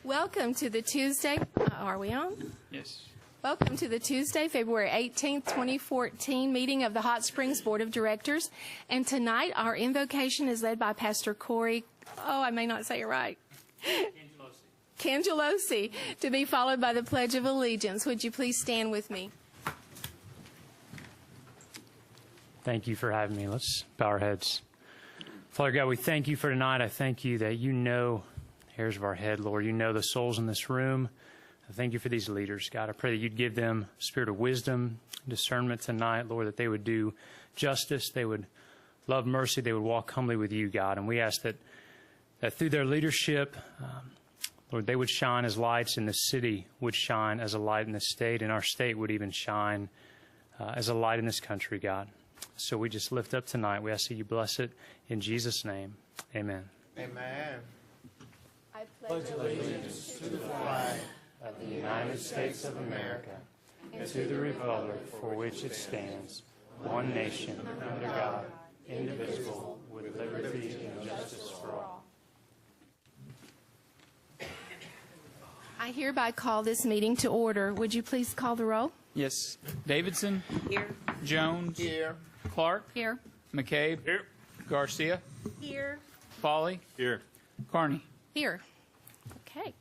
Welcome to the Tuesday, are we on? Yes. Welcome to the Tuesday, February 18th, 2014 meeting of the Hot Springs Board of Directors. And tonight our invocation is led by Pastor Corey, I may not say it right, Cangelosi, to be followed by the Pledge of Allegiance. Would you please stand with me? Thank you for having me. Let's bow our heads. Father God, we thank you for tonight. I thank you that you know the hairs of our head, Lord. You know the souls in this room. I thank you for these leaders, God. I pray that you'd give them a spirit of wisdom, discernment tonight, Lord, that they would do justice, they would love mercy, they would walk humbly with you, God. And we ask that through their leadership, Lord, they would shine as lights, and the city would shine as a light in the state, and our state would even shine as a light in this country, God. So we just lift up tonight. We ask that you bless it in Jesus' name. Amen. Amen. I pledge allegiance to the flag of the United States of America and to the republic for which it stands, one nation, under God, indivisible, with liberty and justice for all. I hereby call this meeting to order. Would you please call the roll? Yes. Davidson. Here. Jones. Here. Clark. Here. McCabe. Here. Garcia. Here. Foley. Here. Carney. Here. Okay.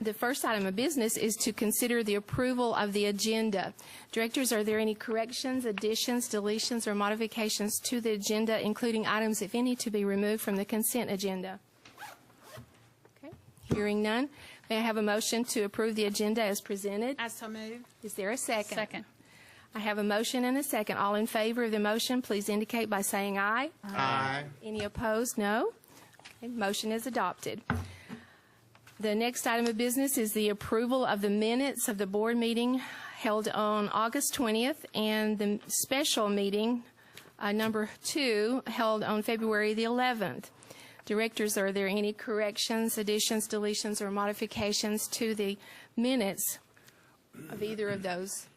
The first item of business is to consider the approval of the agenda. Directors, are there any corrections, additions, deletions, or modifications to the agenda, including items, if any, to be removed from the consent agenda? Okay. Hearing none, may I have a motion to approve the agenda as presented? I so move. Is there a second? Second. I have a motion and a second. All in favor of the motion, please indicate by saying aye. Aye. Any opposed? No. Okay, motion is adopted. The next item of business is the approval of the minutes of the board meeting held on August 20th and the special meeting, number 2, held on February the 11th. Directors, are there any corrections, additions, deletions, or modifications to the minutes of either of those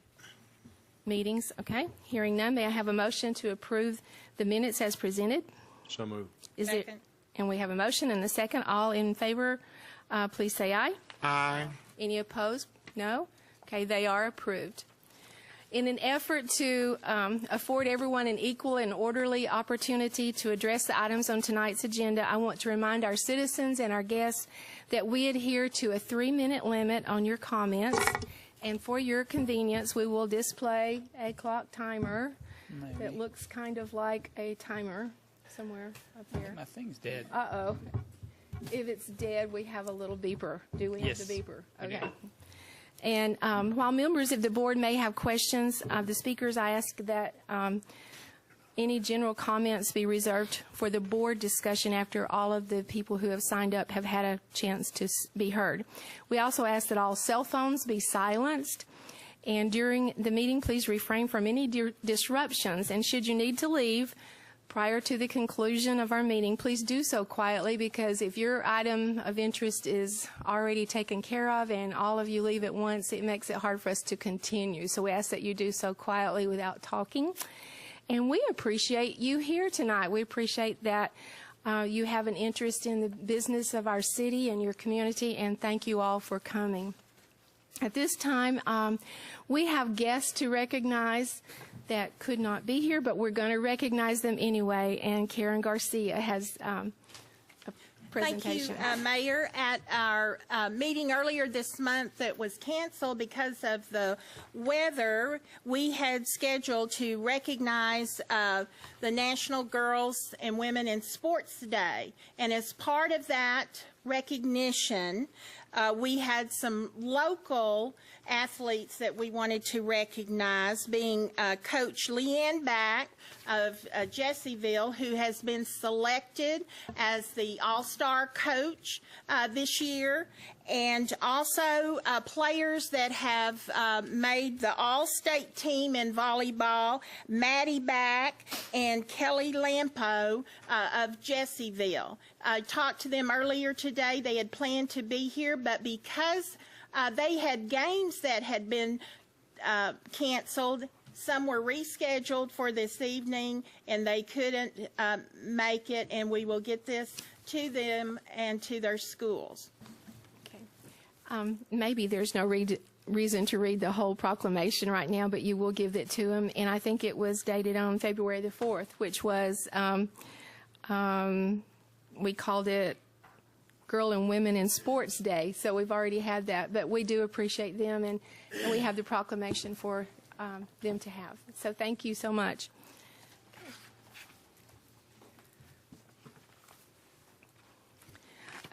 meetings? Okay. Hearing none, may I have a motion to approve the minutes as presented? So moved. Is Second. there, and we have a motion and a second. All in favor, please say aye. Aye. Any opposed? No? Okay, they are approved. In an effort to afford everyone an equal and orderly opportunity to address the items on tonight's agenda, I want to remind our citizens and our guests that we adhere to a 3-minute limit on your comments. And for your convenience, we will display a clock timer that looks kind of like a timer somewhere up here. My thing's dead. Uh-oh. If it's dead, we have a little beeper. Do we Yes, have the beeper? we do. Okay. And while members of the board may have questions of the speakers, I ask that any general comments be reserved for the board discussion after all of the people who have signed up have had a chance to be heard. We also ask that all cell phones be silenced. And during the meeting, please refrain from any disruptions. And should you need to leave prior to the conclusion of our meeting, please do so quietly, because if your item of interest is already taken care of and all of you leave at once, it makes it hard for us to continue. So we ask that you do so quietly without talking. And we appreciate you here tonight. We appreciate that you have an interest in the business of our city and your community, and thank you all for coming. At this time, we have guests to recognize that could not be here, but we're going to recognize them anyway. And Karen Garcia has a presentation. Thank you, Mayor. At our meeting earlier this month that was canceled because of the weather, we had scheduled to recognize the National Girls and Women in Sports Day. And as part of that recognition, we had some local athletes that we wanted to recognize, being Coach Leanne Back of Jessieville, who has been selected as the All-Star coach this year, and also players that have made the All-State team in volleyball, Maddie Back and Kelly Lampo of Jessieville. I talked to them earlier today. They had planned to be here, but because they had games that had been canceled, some were rescheduled for this evening, and they couldn't make it, and we will get this to them and to their schools. Okay. Maybe there's no reason to read the whole proclamation right now, but you will give it to them. And I think it was dated on February the 4th, which was, we called it Girl and Women in Sports Day. So we've already had that, but we do appreciate them, and we have the proclamation for them to have. So thank you so much.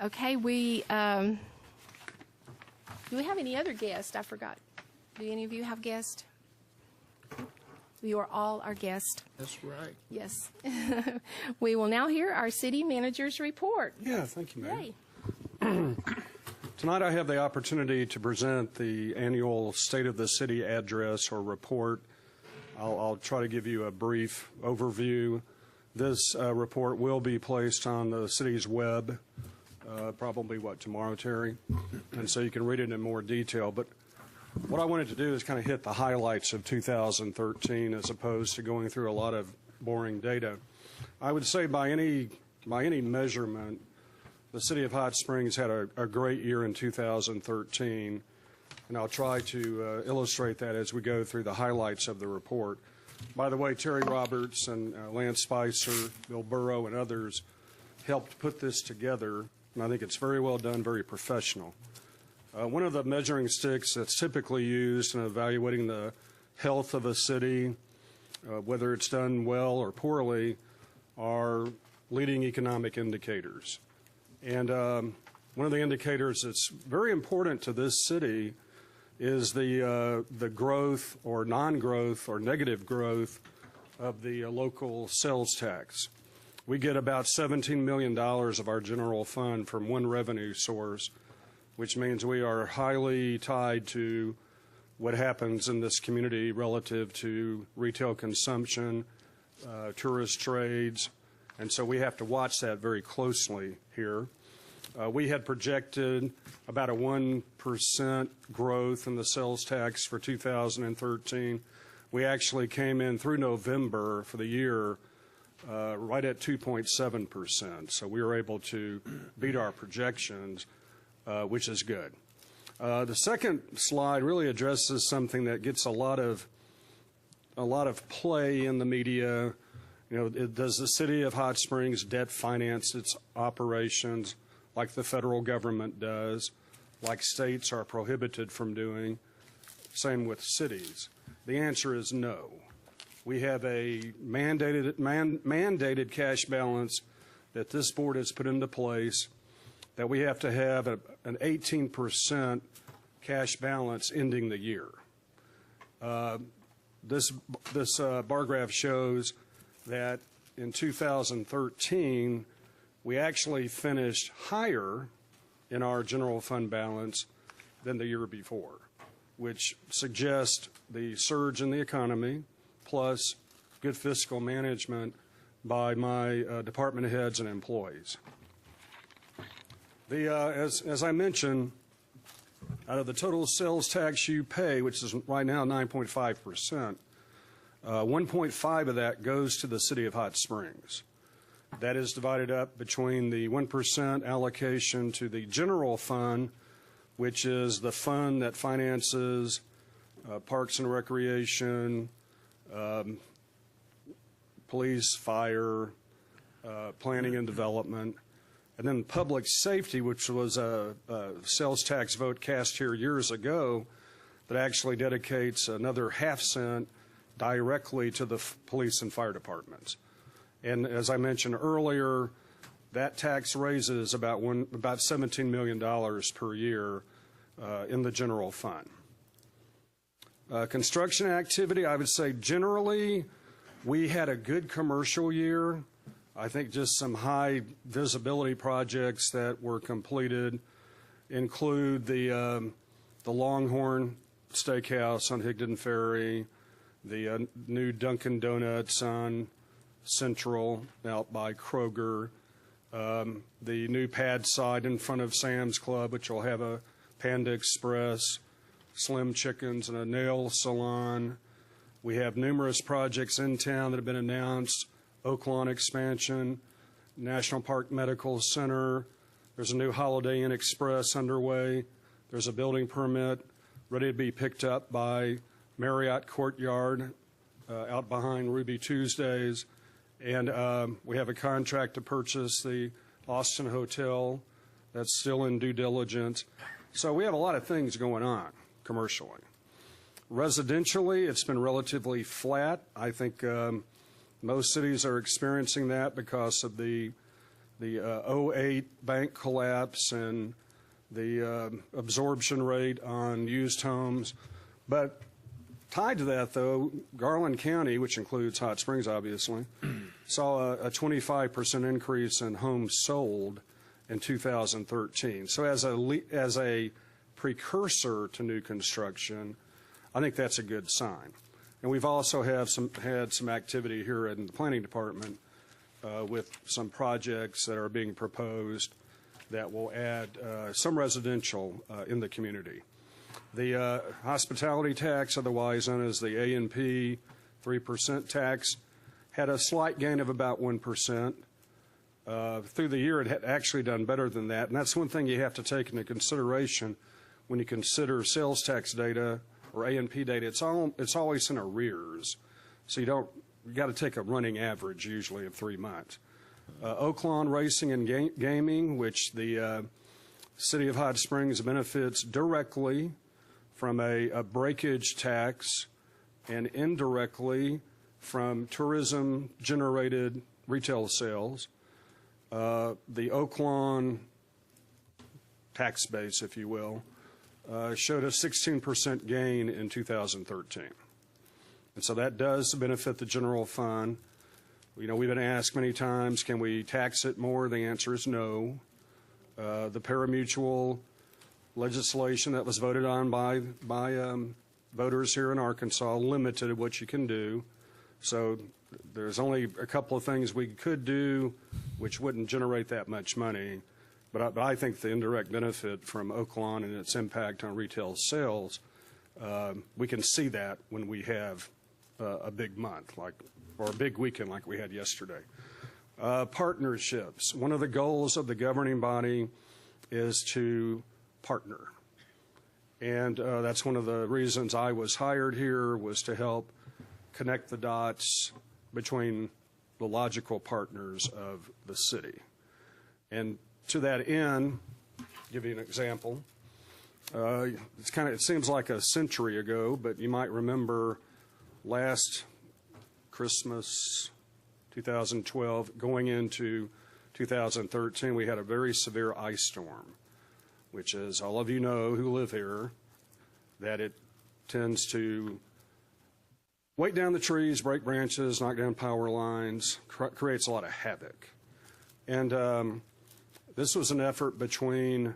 Okay, do we have any other guests? I forgot. Do any of you have guests? You are all our guests. That's right. Yes. We will now hear our city manager's report. Yeah, thank you, Mayor. Yay. Tonight I have the opportunity to present the annual State of the City address or report. I'll try to give you a brief overview. This report will be placed on the city's web, probably, tomorrow, Terry? And so you can read it in more detail. But what I wanted to do is kind of hit the highlights of 2013 as opposed to going through a lot of boring data. I would say by any measurement, the city of Hot Springs had a great year in 2013, and I'll try to illustrate that as we go through the highlights of the report. By the way, Terry Roberts and Lance Spicer, Bill Burrow, and others helped put this together, and I think it's very well done, very professional. One of the measuring sticks that's typically used in evaluating the health of a city, whether it's done well or poorly, are leading economic indicators. And one of the indicators that's very important to this city is the growth or non-growth or negative growth of the local sales tax. We get about $17 million of our general fund from one revenue source, which means we are highly tied to what happens in this community relative to retail consumption, tourist trades, and so we have to watch that very closely here. We had projected about a 1% growth in the sales tax for 2013. We actually came in through November for the year right at 2.7%, so we were able to beat our projections, which is good. The second slide really addresses something that gets a lot of play in the media. You know, does the city of Hot Springs debt finance its operations like the federal government does, like states are prohibited from doing? Same with cities. The answer is no. We have a mandated cash balance that this board has put into place, that we have to have an 18% cash balance ending the year. This bar graph shows that in 2013, we actually finished higher in our general fund balance than the year before, which suggests the surge in the economy plus good fiscal management by my department heads and employees. As I mentioned, out of the total sales tax you pay, which is right now 9.5%, 1.5 of that goes to the city of Hot Springs. That is divided up between the 1% allocation to the general fund, which is the fund that finances parks and recreation, police, fire, planning and development, and then public safety, which was a sales tax vote cast here years ago that actually dedicates another half cent directly to the police and fire departments. And as I mentioned earlier, that tax raises about $17 million per year in the general fund. Construction activity, I would say generally we had a good commercial year. I think just some high visibility projects that were completed include the Longhorn Steakhouse on Higdon Ferry, the new Dunkin' Donuts on Central out by Kroger, the new pad site in front of Sam's Club, which will have a Panda Express, Slim Chickens, and a nail salon. We have numerous projects in town that have been announced: Oaklawn expansion, National Park Medical Center. There's a new Holiday Inn Express underway. There's a building permit ready to be picked up by Marriott Courtyard out behind Ruby Tuesdays. And we have a contract to purchase the Austin Hotel. That's still in due diligence. So we have a lot of things going on commercially. Residentially, it's been relatively flat. I think most cities are experiencing that because of the 08 bank collapse and the absorption rate on used homes. But tied to that, though, Garland County, which includes Hot Springs, obviously, saw a 25% increase in homes sold in 2013. So as a precursor to new construction, I think that's a good sign. And we've also had some activity here in the planning department with some projects that are being proposed that will add some residential in the community. The hospitality tax, otherwise known as the A&P 3% tax, had a slight gain of about 1%. Through the year, it had actually done better than that, and that's one thing you have to take into consideration when you consider sales tax data or A&P data. It's always in arrears, so you got to take a running average usually of 3 months. Oaklawn Racing and Gaming, which the City of Hot Springs benefits directly from a breakage tax and indirectly from tourism-generated retail sales. The Oaklawn tax base, if you will, showed a 16% gain in 2013. And so that does benefit the general fund. You know, we've been asked many times, can we tax it more? The answer is no. The parimutuel legislation that was voted on by voters here in Arkansas limited what you can do. So there's only a couple of things we could do which wouldn't generate that much money. But I think the indirect benefit from Oaklawn and its impact on retail sales, we can see that when we have a big month, or a big weekend like we had yesterday. Partnerships. One of the goals of the governing body is to partner. And that's one of the reasons I was hired here, was to help connect the dots between the logical partners of the city. And to that end, give you an example. It seems like a century ago, but you might remember last Christmas, 2012, going into 2013, we had a very severe ice storm, which is, all of you know who live here, that it tends to weight down the trees, break branches, knock down power lines, creates a lot of havoc. And this was an effort between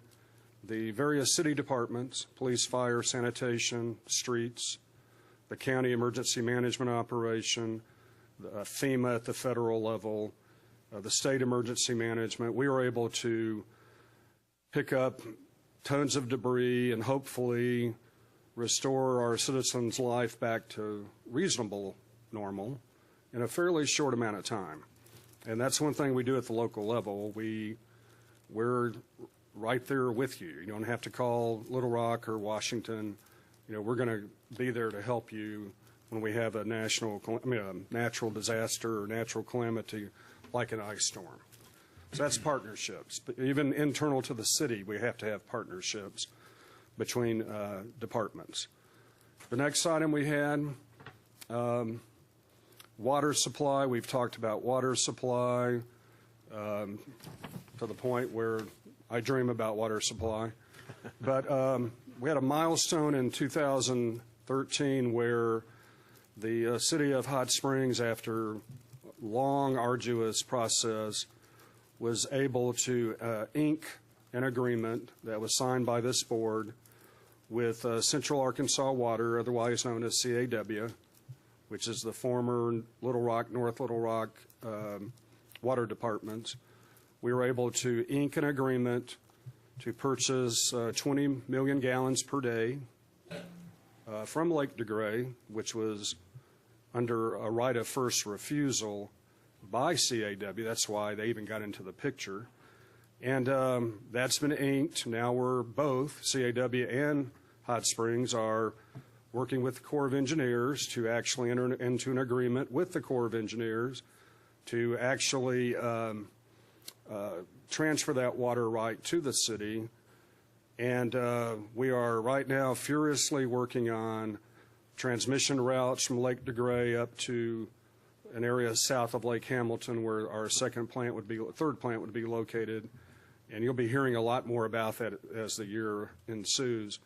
the various city departments, police, fire, sanitation, streets, the county emergency management operation, FEMA at the federal level, the state emergency management. We were able to pick up tons of debris and hopefully restore our citizens' life back to reasonable normal in a fairly short amount of time. And that's one thing we do at the local level. We're right there with you. You don't have to call Little Rock or Washington. You know, we're going to be there to help you when we have a natural disaster or natural calamity like an ice storm. So that's partnerships. But even internal to the city, we have to have partnerships between departments. The next item we had, water supply. We've talked about water supply to the point where I dream about water supply. But we had a milestone in 2013 where the city of Hot Springs, after long, arduous process, was able to ink an agreement that was signed by this board with Central Arkansas Water, otherwise known as CAW, which is the former Little Rock, North Little Rock water departments. We were able to ink an agreement to purchase 20 million gallons per day from Lake DeGray, which was under a right of first refusal by CAW. That's why they even got into the picture. And that's been inked. Now we're both, CAW and Hot Springs, are working with the Corps of Engineers to actually enter into an agreement with the Corps of Engineers to actually transfer that water right to the city. And we are right now furiously working on transmission routes from Lake DeGray up to an area south of Lake Hamilton where our third plant would be located. And you'll be hearing a lot more about that as the year ensues.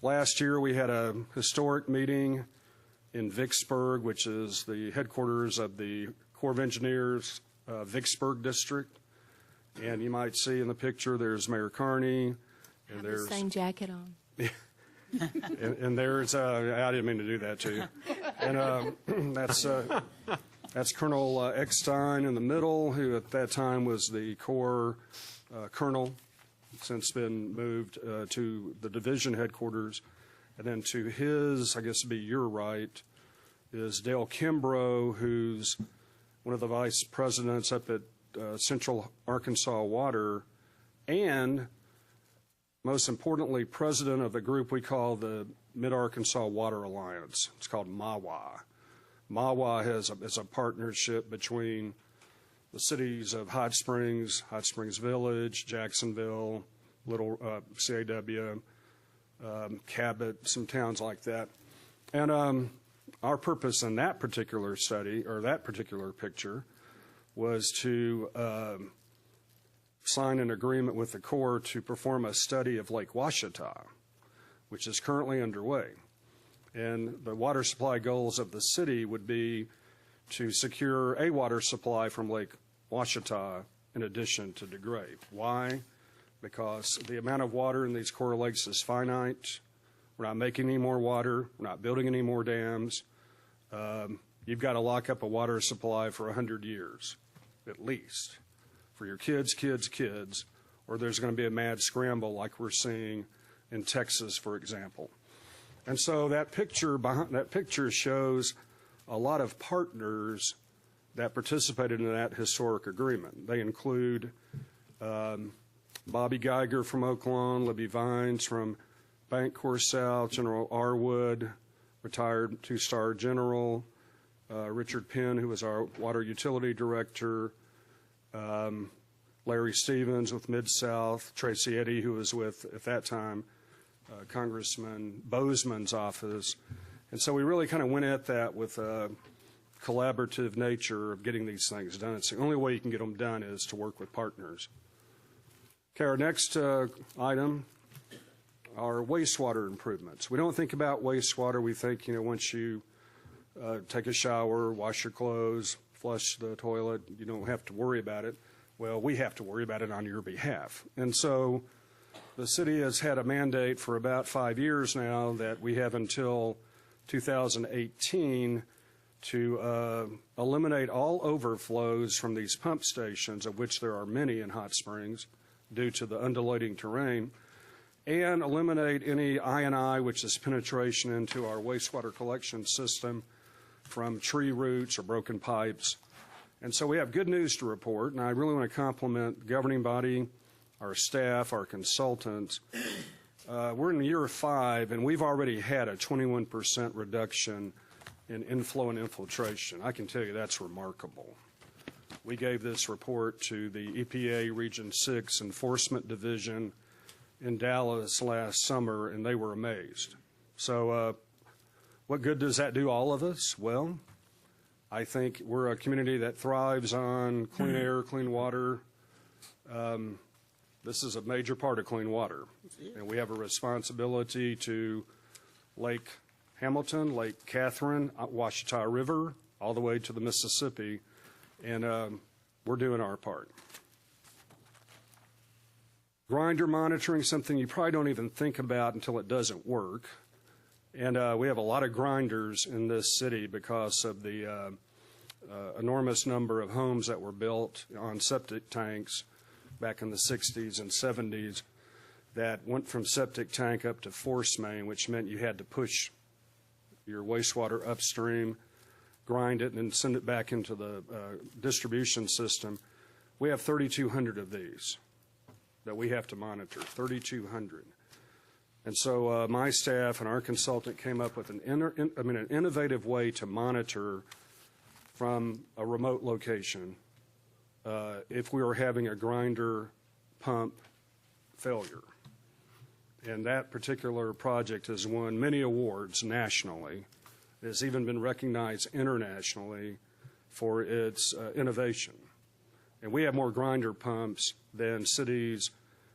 Last year we had a historic meeting in Vicksburg, which is the headquarters of the Corps of Engineers Vicksburg district. And you might see in the picture there's Mayor Carney. And The same jacket on. and there's I didn't mean to do that to you. And that's Colonel Eckstein in the middle, who at that time was the Corps colonel, since been moved to the division headquarters. And then to his, I guess it'd be your right, is Dale Kimbrough, who's one of the vice presidents up at Central Arkansas Water, and most importantly, president of the group we call the Mid-Arkansas Water Alliance. It's called MAWA. MAWA is a partnership between the cities of Hot Springs Village, Jacksonville, Little CAW, Cabot, some towns like that. And our purpose in that particular study, or that particular picture, was to sign an agreement with the Corps to perform a study of Lake Ouachita, which is currently underway. And the water supply goals of the city would be to secure a water supply from Lake Ouachita in addition to DeGray. Why? Because the amount of water in these Corps lakes is finite. We're not making any more water. We're not building any more dams. You've got to lock up a water supply for 100 years, at least, for your kids, or there's going to be a mad scramble like we're seeing in Texas, for example. And so that picture shows a lot of partners that participated in that historic agreement. They include Bobby Geiger from Oaklawn, Libby Vines from Bancorp South, General Arwood, retired two-star general, Richard Penn, who was our water utility director, Larry Stevens with Mid-South, Tracy Eddy, who was with, at that time, Congressman Bozeman's office. And so we really kind of went at that with a collaborative nature of getting these things done. It's the only way you can get them done is to work with partners. Okay, our next item are wastewater improvements. We don't think about wastewater. We think, once you take a shower, wash your clothes, flush the toilet, you don't have to worry about it. Well, we have to worry about it on your behalf. And so the city has had a mandate for about 5 years now that we have until 2018 to eliminate all overflows from these pump stations, of which there are many in Hot Springs due to the undulating terrain, and eliminate any I&I, which is penetration into our wastewater collection system from tree roots or broken pipes. And so we have good news to report, and I really want to compliment the governing body, our staff, our consultants. We're in year 5, and we've already had a 21% reduction in inflow and infiltration. I can tell you that's remarkable. We gave this report to the EPA Region 6 Enforcement Division in Dallas last summer, and they were amazed. So what good does that do all of us? Well, I think we're a community that thrives on clean air, clean water. This is a major part of clean water, and we have a responsibility to Lake Hamilton, Lake Catherine, Ouachita River, all the way to the Mississippi, and we're doing our part. Grinder monitoring, something you probably don't even think about until it doesn't work. And we have a lot of grinders in this city because of the enormous number of homes that were built on septic tanks back in the 60s and 70s that went from septic tank up to force main, which meant you had to push your wastewater upstream. grind it, and then send it back into the distribution system. We have 3,200 of these that we have to monitor, 3,200. And so my staff and our consultant came up with an innovative way to monitor from a remote location if we were having a grinder pump failure. And that particular project has won many awards nationally. It has even been recognized internationally for its innovation. And we have more grinder pumps than cities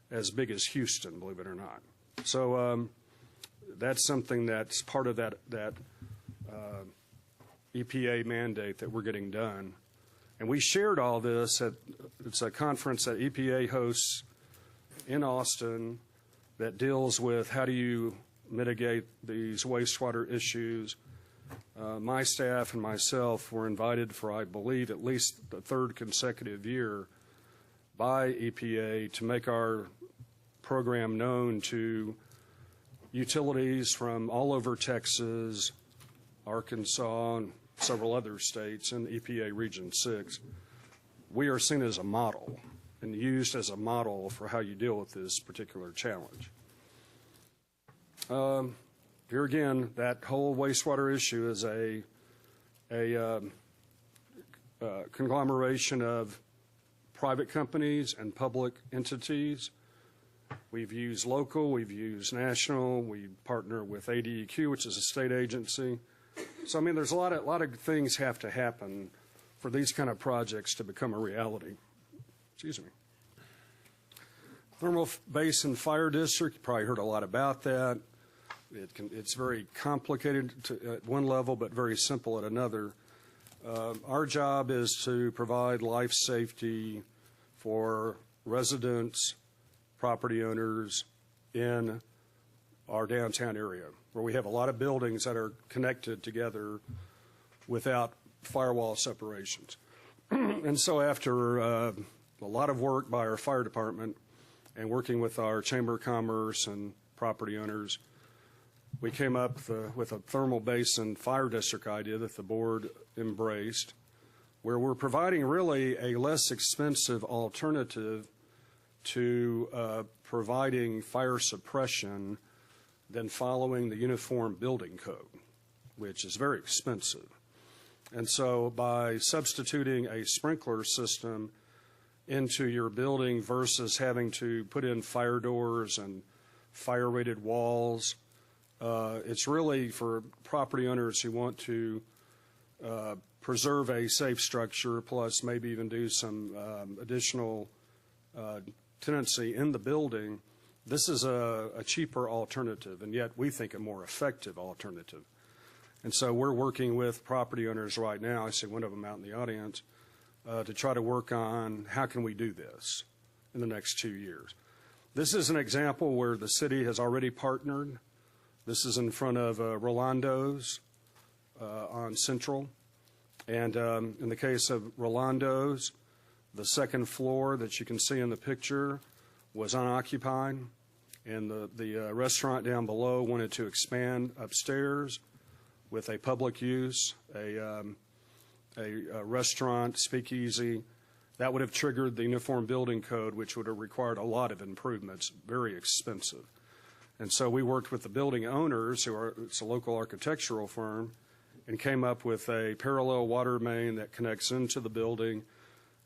as big as Houston, believe it or not. So that's something that's part of that EPA mandate that we're getting done. And we shared all this it's a conference that EPA hosts in Austin that deals with how do you mitigate these wastewater issues. My staff and myself were invited for, I believe, at least the third consecutive year by EPA to make our program known to utilities from all over Texas, Arkansas, and several other states in EPA Region 6. We are seen as a model and used as a model for how you deal with this particular challenge. Here again, that whole wastewater issue is a conglomeration of private companies and public entities. We've used local, we've used national, we partner with ADEQ, which is a state agency. So, I mean, there's a lot of things have to happen for these kind of projects to become a reality. Excuse me. Thermal Basin Fire District, you probably heard a lot about that. It's very complicated at one level, but very simple at another. Our job is to provide life safety for residents, property owners in our downtown area, where we have a lot of buildings that are connected together without firewall separations. And so after a lot of work by our fire department and working with our Chamber of Commerce and property owners, we came up with a thermal basin fire district idea that the board embraced, where we're providing really a less expensive alternative to providing fire suppression than following the Uniform Building Code, which is very expensive. And so by substituting a sprinkler system into your building versus having to put in fire doors and fire-rated walls, it's really for property owners who want to preserve a safe structure, plus maybe even do some additional tenancy in the building. This is a cheaper alternative, and yet we think a more effective alternative. And so we're working with property owners right now, I see one of them out in the audience, to try to work on how can we do this in the next 2 years. This is an example where the city has already partnered. This is in front of Rolando's on Central. And in the case of Rolando's, the second floor that you can see in the picture was unoccupied, and the restaurant down below wanted to expand upstairs with a public use, a restaurant, speakeasy. That would have triggered the Uniform Building Code, which would have required a lot of improvements, very expensive. And so we worked with the building owners, it's a local architectural firm, and came up with a parallel water main that connects into the building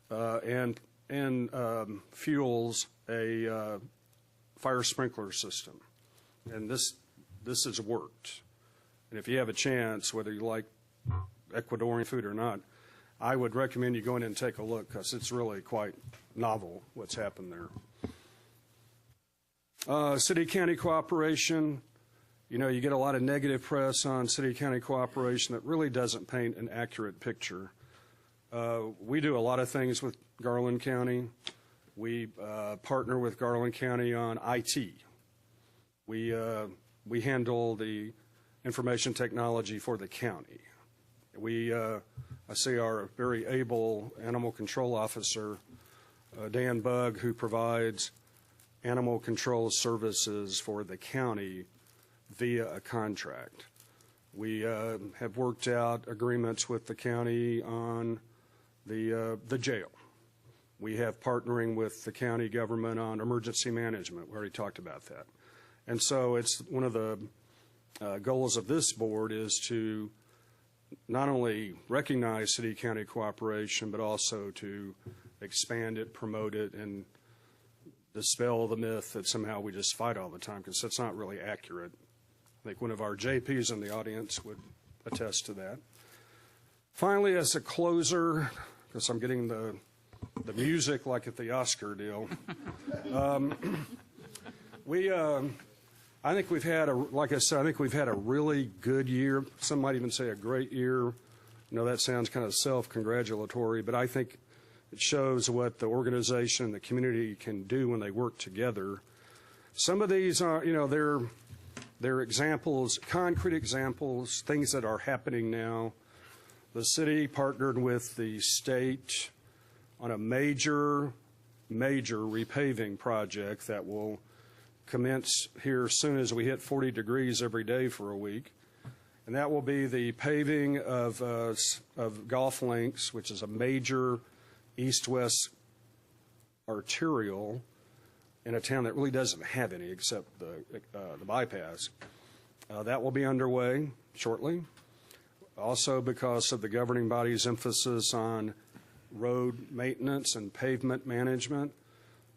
and fuels a fire sprinkler system. And this has worked. And if you have a chance, whether you like Ecuadorian food or not, I would recommend you go in and take a look, because it's really quite novel what's happened there. City-county cooperation. You know, you get a lot of negative press on city-county cooperation that really doesn't paint an accurate picture. We do a lot of things with Garland County. We partner with Garland County on IT. We handle the information technology for the county. I see our very able animal control officer, Dan Bugg, who provides animal control services for the county via a contract. We have worked out agreements with the county on the jail. We have partnering with the county government on emergency management. We already talked about that. And so it's one of the goals of this board is to not only recognize city-county cooperation, but also to expand it, promote it, and dispel the myth that somehow we just fight all the time, because that's not really accurate. I think one of our JPs in the audience would attest to that. Finally, as a closer, because I'm getting the music like at the Oscar deal, I think we've had like I said, I think we've had a really good year. Some might even say a great year. I know that sounds kind of self-congratulatory, but I think it shows what the organization and the community can do when they work together. Some of these are, they're examples, concrete examples, things that are happening now. The city partnered with the state on a major repaving project that will commence here as soon as we hit 40 degrees every day for a week. And that will be the paving of Golf Links, which is a major east-west arterial in a town that really doesn't have any except the bypass. That will be underway shortly. Also, because of the governing body's emphasis on road maintenance and pavement management,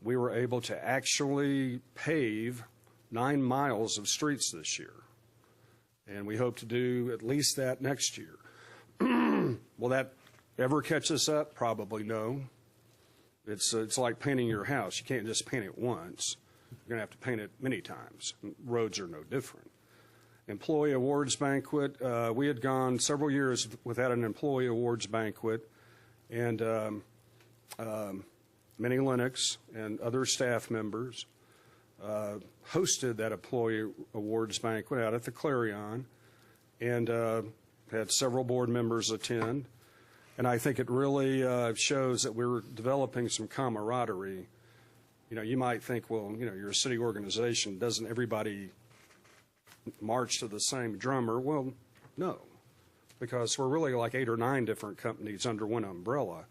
we were able to actually pave 9 miles of streets this year. And we hope to do at least that next year. Will that ever catch us up? Probably no. It's like painting your house. You can't just paint it once. You're going to have to paint it many times. Roads are no different. Employee awards banquet. We had gone several years without an employee awards banquet. And Minnie Lennox and other staff members hosted that employee awards banquet out at the Clarion, and had several board members attend. And I think it really shows that we're developing some camaraderie. You might think, well, you're a city organization. Doesn't everybody march to the same drummer? Well, no, because we're really like 8 or 9 different companies under one umbrella.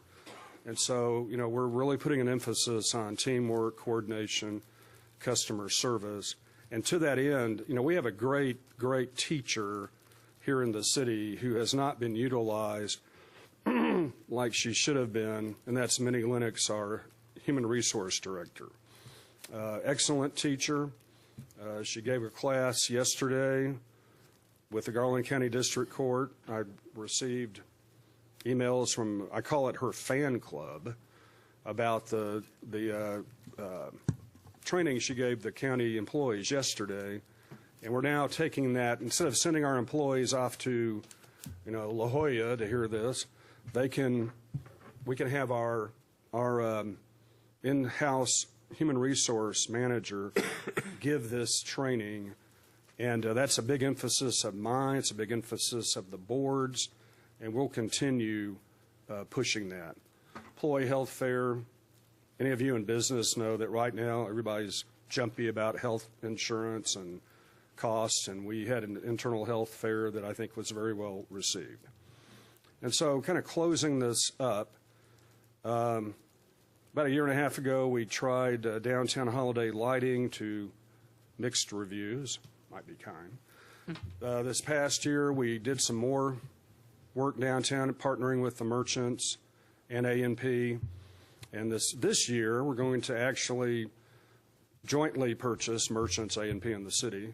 And so, we're really putting an emphasis on teamwork, coordination, customer service. And to that end, we have a great teacher here in the city who has not been utilized like she should have been, and that's Minnie Lennox, our human resource director. Excellent teacher. She gave a class yesterday with the Garland County District Court. I received emails from, I call it her fan club, about the training she gave the county employees yesterday. And we're now taking that, instead of sending our employees off to, La Jolla to hear this, we can have our in-house human resource manager give this training. And that's a big emphasis of mine. It's a big emphasis of the board's. And we'll continue pushing that. Employee health fair. Any of you in business know that right now everybody's jumpy about health insurance and costs, and we had an internal health fair that I think was very well received. And so kind of closing this up, about a year and a half ago we tried downtown holiday lighting to mixed reviews, might be kind. This past year we did some more work downtown, partnering with the merchants and A&P. And this year, we're going to actually jointly purchase, merchants, A&P, and the city,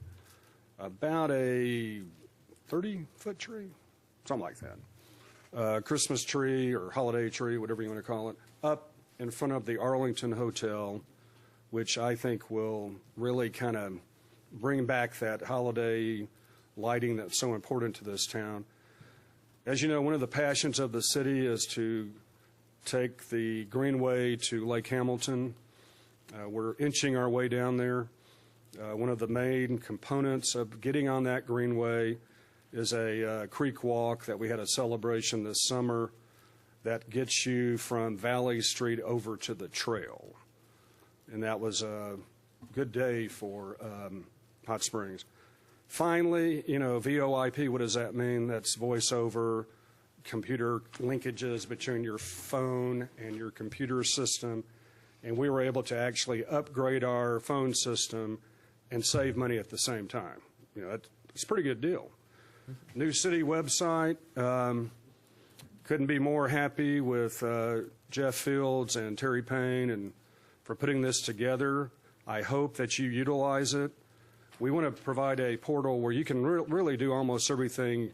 about a 30-foot tree, something like that, Christmas tree or holiday tree, whatever you want to call it, up in front of the Arlington Hotel, which I think will really kind of bring back that holiday lighting that's so important to this town. As you know, one of the passions of the city is to take the Greenway to Lake Hamilton. We're inching our way down there. One of the main components of getting on that Greenway is a creek walk that we had a celebration this summer that gets you from Valley Street over to the trail. And that was a good day for Hot Springs. Finally, you know, VoIP, what does that mean? That's voice over computer linkages between your phone and your computer system. And we were able to actually upgrade our phone system and save money at the same time. You know, it's a pretty good deal. New city website. Couldn't be more happy with Jeff Fields and Terry Payne and for putting this together. I hope that you utilize it. We want to provide a portal where you can really do almost everything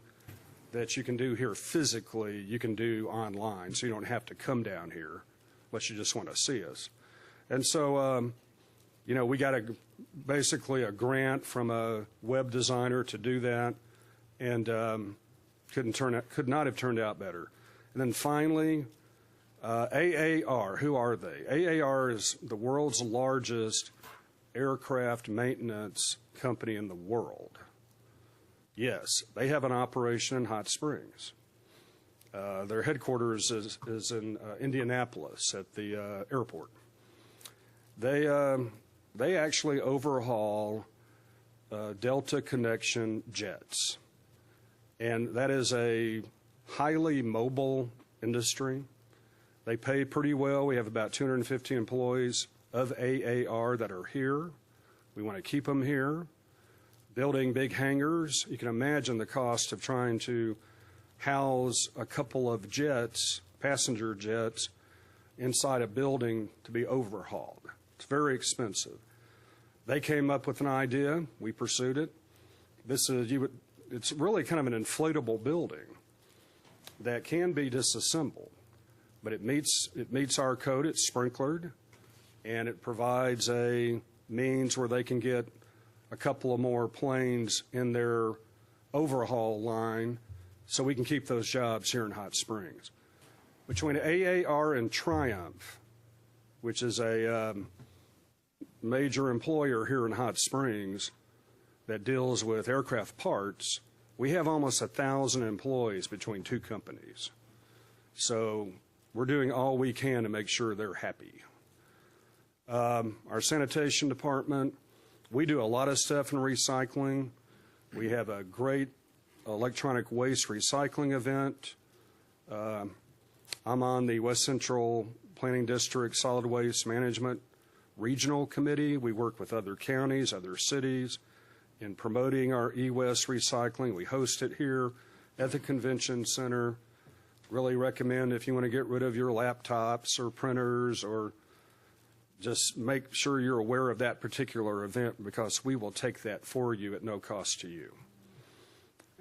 that you can do here physically, you can do online, so you don't have to come down here unless you just want to see us. And so, you know, we got basically a grant from a web designer to do that, and could not have turned out better. And then finally, AAR, who are they? AAR is the world's largest aircraft maintenance company in the world. Yes, they have an operation in Hot Springs. Their headquarters is in Indianapolis at the airport. They actually overhaul Delta Connection jets. And that is a highly mobile industry. They pay pretty well. We have about 250 employees of AAR that are here. We want to keep them here. Building big hangars. You can imagine the cost of trying to house a couple of jets, passenger jets, inside a building to be overhauled. It's very expensive. They came up with an idea. We pursued it. It's really kind of an inflatable building that can be disassembled, but it meets our code. It's sprinklered, and it provides a means where they can get a couple of more planes in their overhaul line so we can keep those jobs here in Hot Springs. Between AAR and Triumph, which is a major employer here in Hot Springs that deals with aircraft parts, we have almost 1,000 employees between two companies. So we're doing all we can to make sure they're happy. Our sanitation department, we do a lot of stuff in recycling. We have a great electronic waste recycling event. I'm on the West Central Planning District Solid Waste Management Regional Committee. We work with other counties, other cities in promoting our e-waste recycling. We host it here at the Convention Center. Really recommend if you want to get rid of your laptops or printers, or just make sure you're aware of that particular event, because we will take that for you at no cost to you.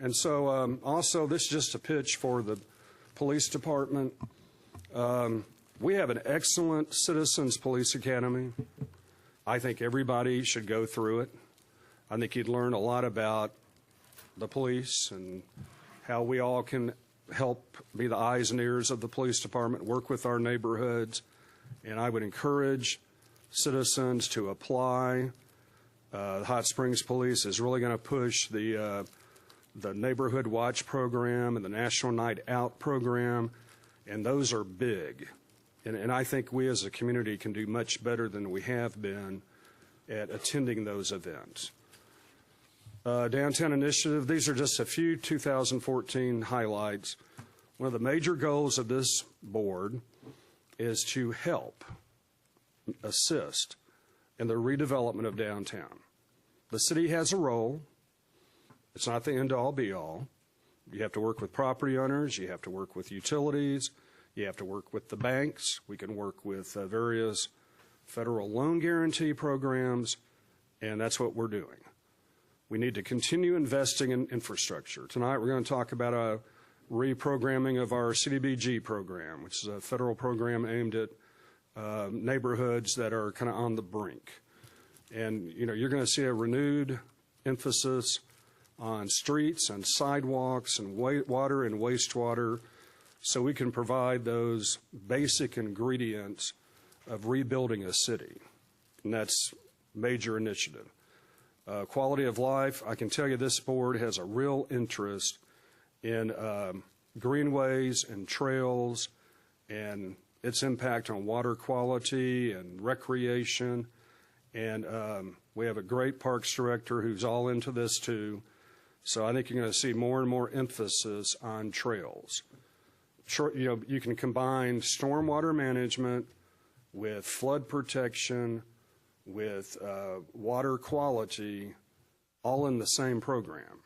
And so also, this is just a pitch for the police department. We have an excellent Citizens Police Academy. I think everybody should go through it. I think you'd learn a lot about the police and how we all can help be the eyes and ears of the police department, work with our neighborhoods. And I would encourage citizens to apply. The Hot Springs Police is really going to push the Neighborhood Watch program and the National Night Out program, and those are big. And I think we as a community can do much better than we have been at attending those events. Downtown Initiative, these are just a few 2014 highlights. One of the major goals of this board is to help assist in the redevelopment of downtown. The city has a role. It's not the end-all, be-all. You have to work with property owners. You have to work with utilities. You have to work with the banks. We can work with various federal loan guarantee programs, and that's what we're doing. We need to continue investing in infrastructure. Tonight we're going to talk about a reprogramming of our CDBG program, which is a federal program aimed at neighborhoods that are kind of on the brink. And, you know, you're going to see a renewed emphasis on streets and sidewalks and water and wastewater, so we can provide those basic ingredients of rebuilding a city. And that's a major initiative. Quality of life, I can tell you this board has a real interest in greenways and trails and its impact on water quality and recreation. And we have a great parks director who's all into this too. So I think you're going to see more and more emphasis on trails. You can combine stormwater management with flood protection, with water quality, all in the same program.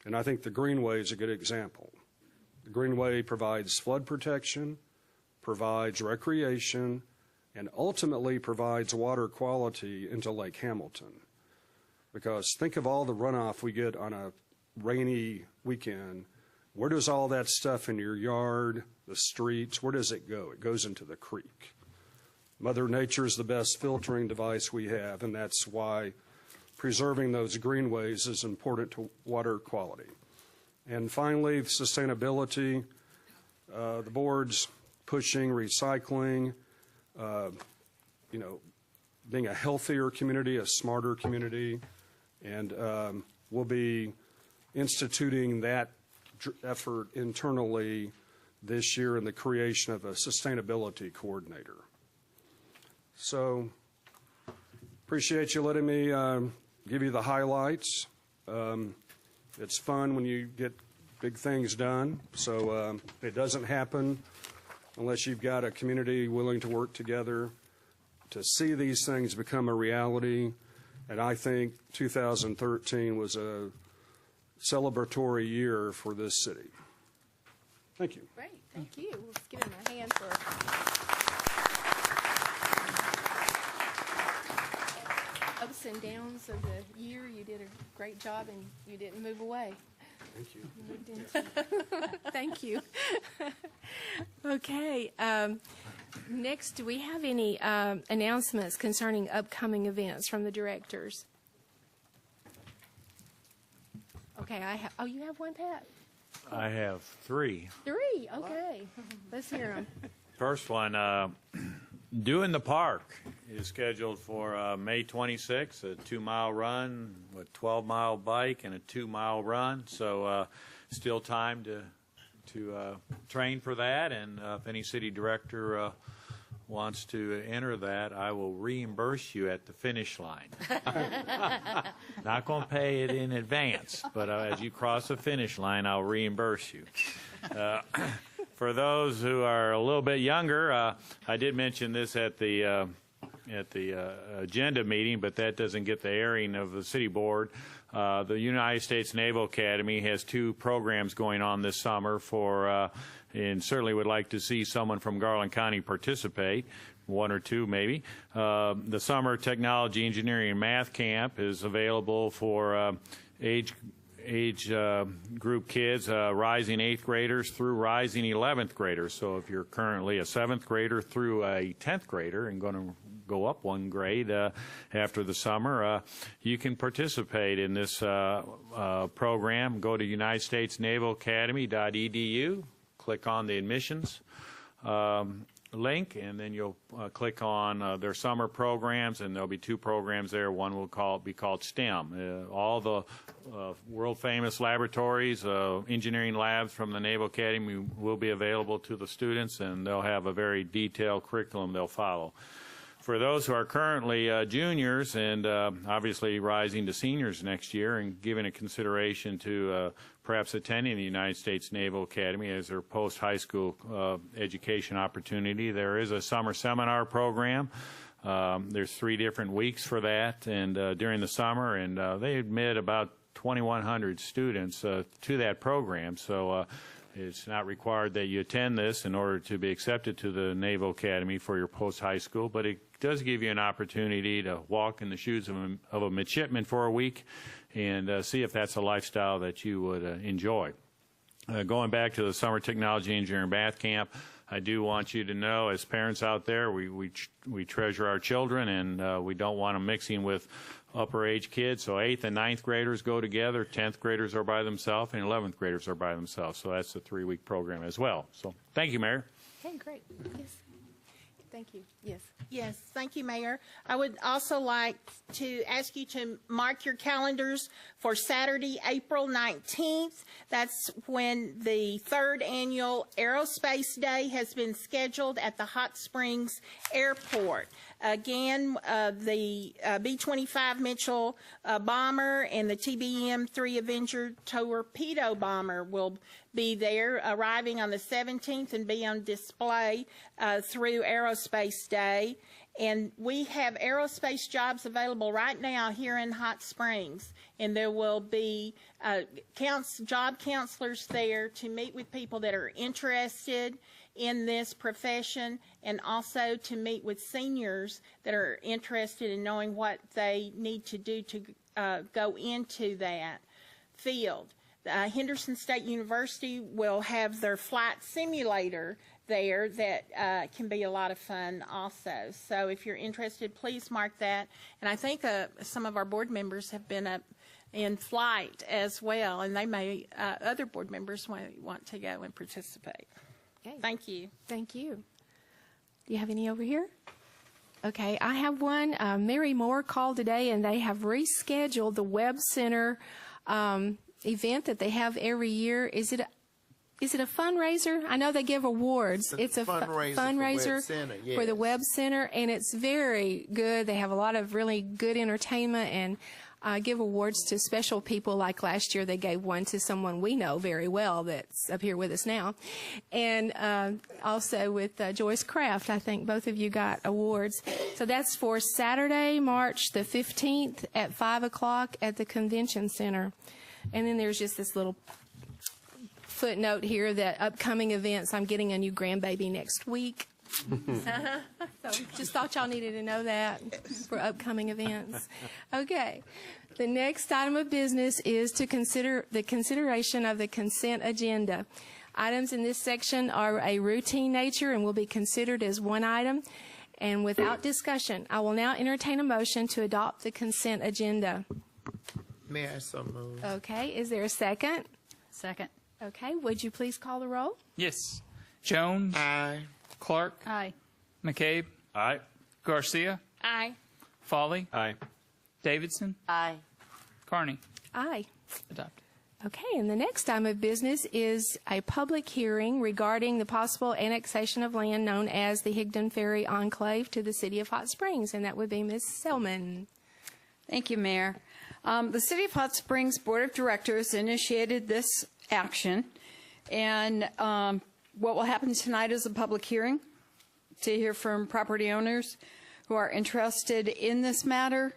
And I think the Greenway is a good example. The Greenway provides flood protection, provides recreation, and ultimately provides water quality into Lake Hamilton. Because think of all the runoff we get on a rainy weekend. Where does all that stuff in your yard, the streets, where does it go? It goes into the creek. Mother Nature is the best filtering device we have, and that's why preserving those greenways is important to water quality. And finally, sustainability. The board's pushing recycling, being a healthier community, a smarter community, and we'll be instituting that effort internally this year in the creation of a sustainability coordinator. So, appreciate you letting me give you the highlights. It's fun when you get big things done, so it doesn't happen unless you've got a community willing to work together to see these things become a reality. And I think 2013 was a celebratory year for this city. Thank you. Great, thank you. Let's give him a hand for ups and downs of the year. You did a great job, and you didn't move away. Thank you. You moved into Thank you. Okay. Next, do we have any announcements concerning upcoming events from the directors? Okay, oh, you have one, Pat? I have three. Three, okay. Let's hear them. First one, Dew in the Park is scheduled for May 26th, a 2-mile run, a 12-mile bike, and a 2-mile run. So still time to train for that, and if any city director wants to enter that, I will reimburse you at the finish line. Not going to pay it in advance, but as you cross the finish line, I'll reimburse you. For those who are a little bit younger, I did mention this at the agenda meeting, but that doesn't get the airing of the city board. The United States Naval Academy has 2 programs going on this summer and certainly would like to see someone from Garland County participate, 1 or 2 maybe. The Summer Technology, Engineering, and Math Camp is available for age group kids, rising 8th graders through rising 11th graders. So if you're currently a 7th grader through a 10th grader and going to go up 1 grade after the summer, you can participate in this program. Go to UnitedStatesNavalAcademy.edu, click on the admissions link, and then you'll click on their summer programs, and there'll be 2 programs there. One will be called STEM. All the world-famous laboratories, engineering labs from the Naval Academy will be available to the students, and they'll have a very detailed curriculum they'll follow. For those who are currently juniors and obviously rising to seniors next year and giving a consideration to perhaps attending the United States Naval Academy as their post-high school education opportunity, there is a summer seminar program. There's 3 different weeks for that, and during the summer, and they admit about 2,100 students to that program. So it's not required that you attend this in order to be accepted to the Naval Academy for your post-high school, but it does give you an opportunity to walk in the shoes of a midshipman for a week and see if that's a lifestyle that you would enjoy. Going back to the Summer Technology, Engineering, Math Camp, I do want you to know, as parents out there, we treasure our children, and we don't want them mixing with upper age kids. So 8th and 9th graders go together, 10th graders are by themselves, and 11th graders are by themselves. So that's a 3-week program as well. So thank you, Mayor. Okay, great. Yes. Thank you. Yes. Yes, thank you, Mayor. I would also like to ask you to mark your calendars for Saturday, April 19th. That's when the 3rd annual Aerospace Day has been scheduled at the Hot Springs Airport. Again, the B-25 Mitchell bomber and the TBM-3 Avenger torpedo bomber will be there, arriving on the 17th and be on display through Aerospace Day. And we have aerospace jobs available right now here in Hot Springs. And there will be job counselors there to meet with people that are interested in this profession, and also to meet with seniors that are interested in knowing what they need to do to go into that field. Henderson State University will have their flight simulator there that can be a lot of fun also. So if you're interested, please mark that. And I think some of our board members have been up in flight as well, and they may, other board members may want to go and participate. Okay. Thank you. Thank you. Do you have any over here? Okay, I have one. Mary Moore called today, and they have rescheduled the Web Center event that they have every year. Is it a fundraiser? I know they give awards. It's a fundraiser for the Web Center, and it's very good. They have a lot of really good entertainment and give awards to special people. Like last year, they gave one to someone we know very well that's up here with us now. And also with Joyce Kraft, I think both of you got awards. So that's for Saturday, March the 15th at 5 o'clock at the Convention Center. And then there's just this little footnote here that upcoming events, I'm getting a new grandbaby next week. So just thought y'all needed to know that for upcoming events. Okay. The next item of business is to consider the consideration of the consent agenda. Items in this section are a routine nature and will be considered as one item. And without discussion, I will now entertain a motion to adopt the consent agenda. Mayor, so moved. Okay. Is there a second? Second. Okay. Would you please call the roll? Yes. Jones. Aye. Clark. Aye. McCabe. Aye. Garcia. Aye. Foley. Aye. Davidson. Aye. Carney. Aye. Adopted. Okay, and the next item of business is a public hearing regarding the possible annexation of land known as the Higdon Ferry Enclave to the City of Hot Springs, and that would be Ms. Selman. Thank you, Mayor. The City of Hot Springs Board of Directors initiated this action, and what will happen tonight is a public hearing to hear from property owners who are interested in this matter.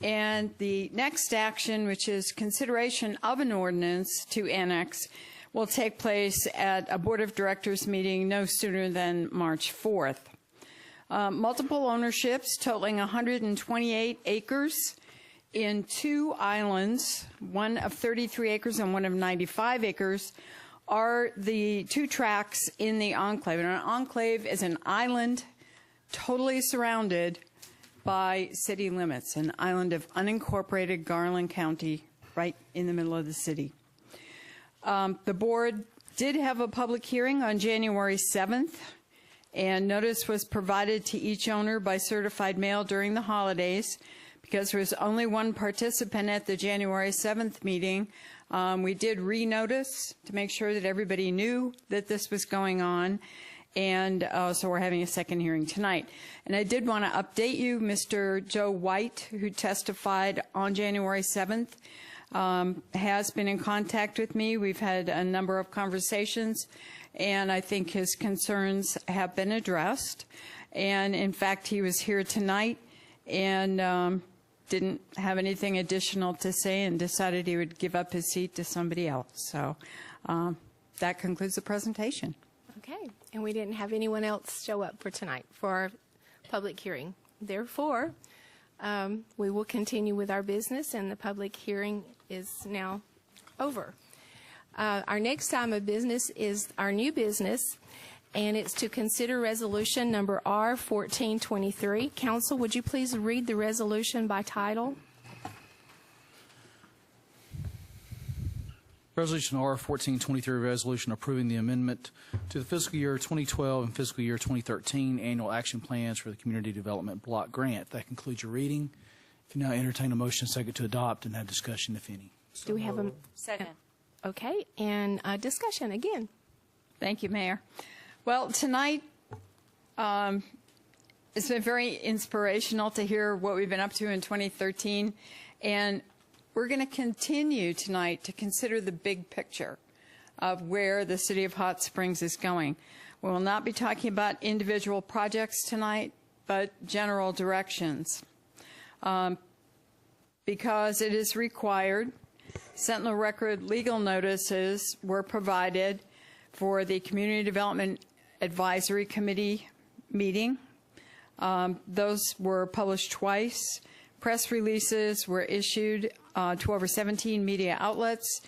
And the next action, which is consideration of an ordinance to annex, will take place at a Board of Directors meeting no sooner than March 4th. Multiple ownerships totaling 128 acres in 2 islands, one of 33 acres and one of 95 acres, are the 2 tracts in the enclave. And an enclave is an island totally surrounded by city limits, an island of unincorporated Garland County right in the middle of the city. The board did have a public hearing on January 7th, and notice was provided to each owner by certified mail during the holidays. Because there was only one participant at the January 7th meeting, we did re-notice to make sure that everybody knew that this was going on. And so we're having a second hearing tonight. And I did want to update you, Mr. Joe White, who testified on January 7th, has been in contact with me. We've had a number of conversations, and I think his concerns have been addressed. And in fact, he was here tonight and didn't have anything additional to say and decided he would give up his seat to somebody else. So that concludes the presentation. Okay, and we didn't have anyone else show up for tonight for our public hearing. Therefore, we will continue with our business, and the public hearing is now over. Our next item of business is our new business, and it's to consider resolution number R1423. Council, would you please read the resolution by title? Resolution R-1423, resolution approving the amendment to the fiscal year 2012 and fiscal year 2013 annual action plans for the Community Development Block Grant. That concludes your reading. If you now entertain a motion second to adopt and have discussion, if any. Do we have a? Second. Okay, and discussion again. Thank you, Mayor. Well, tonight, it's been very inspirational to hear what we've been up to in 2013, and we're going to continue tonight to consider the big picture of where the City of Hot Springs is going. We will not be talking about individual projects tonight, but general directions. Because it is required, Sentinel Record legal notices were provided for the Community Development Advisory Committee meeting. Those were published twice. Press releases were issued to over 17 media outlets,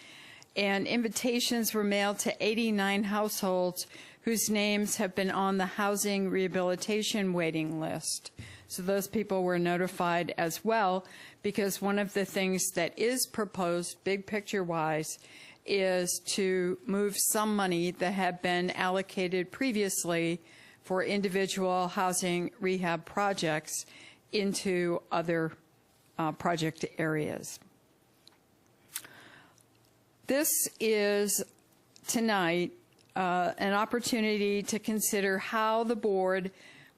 and invitations were mailed to 89 households whose names have been on the housing rehabilitation waiting list. So those people were notified as well, because one of the things that is proposed, big picture-wise, is to move some money that had been allocated previously for individual housing rehab projects into other project areas. This is tonight an opportunity to consider how the board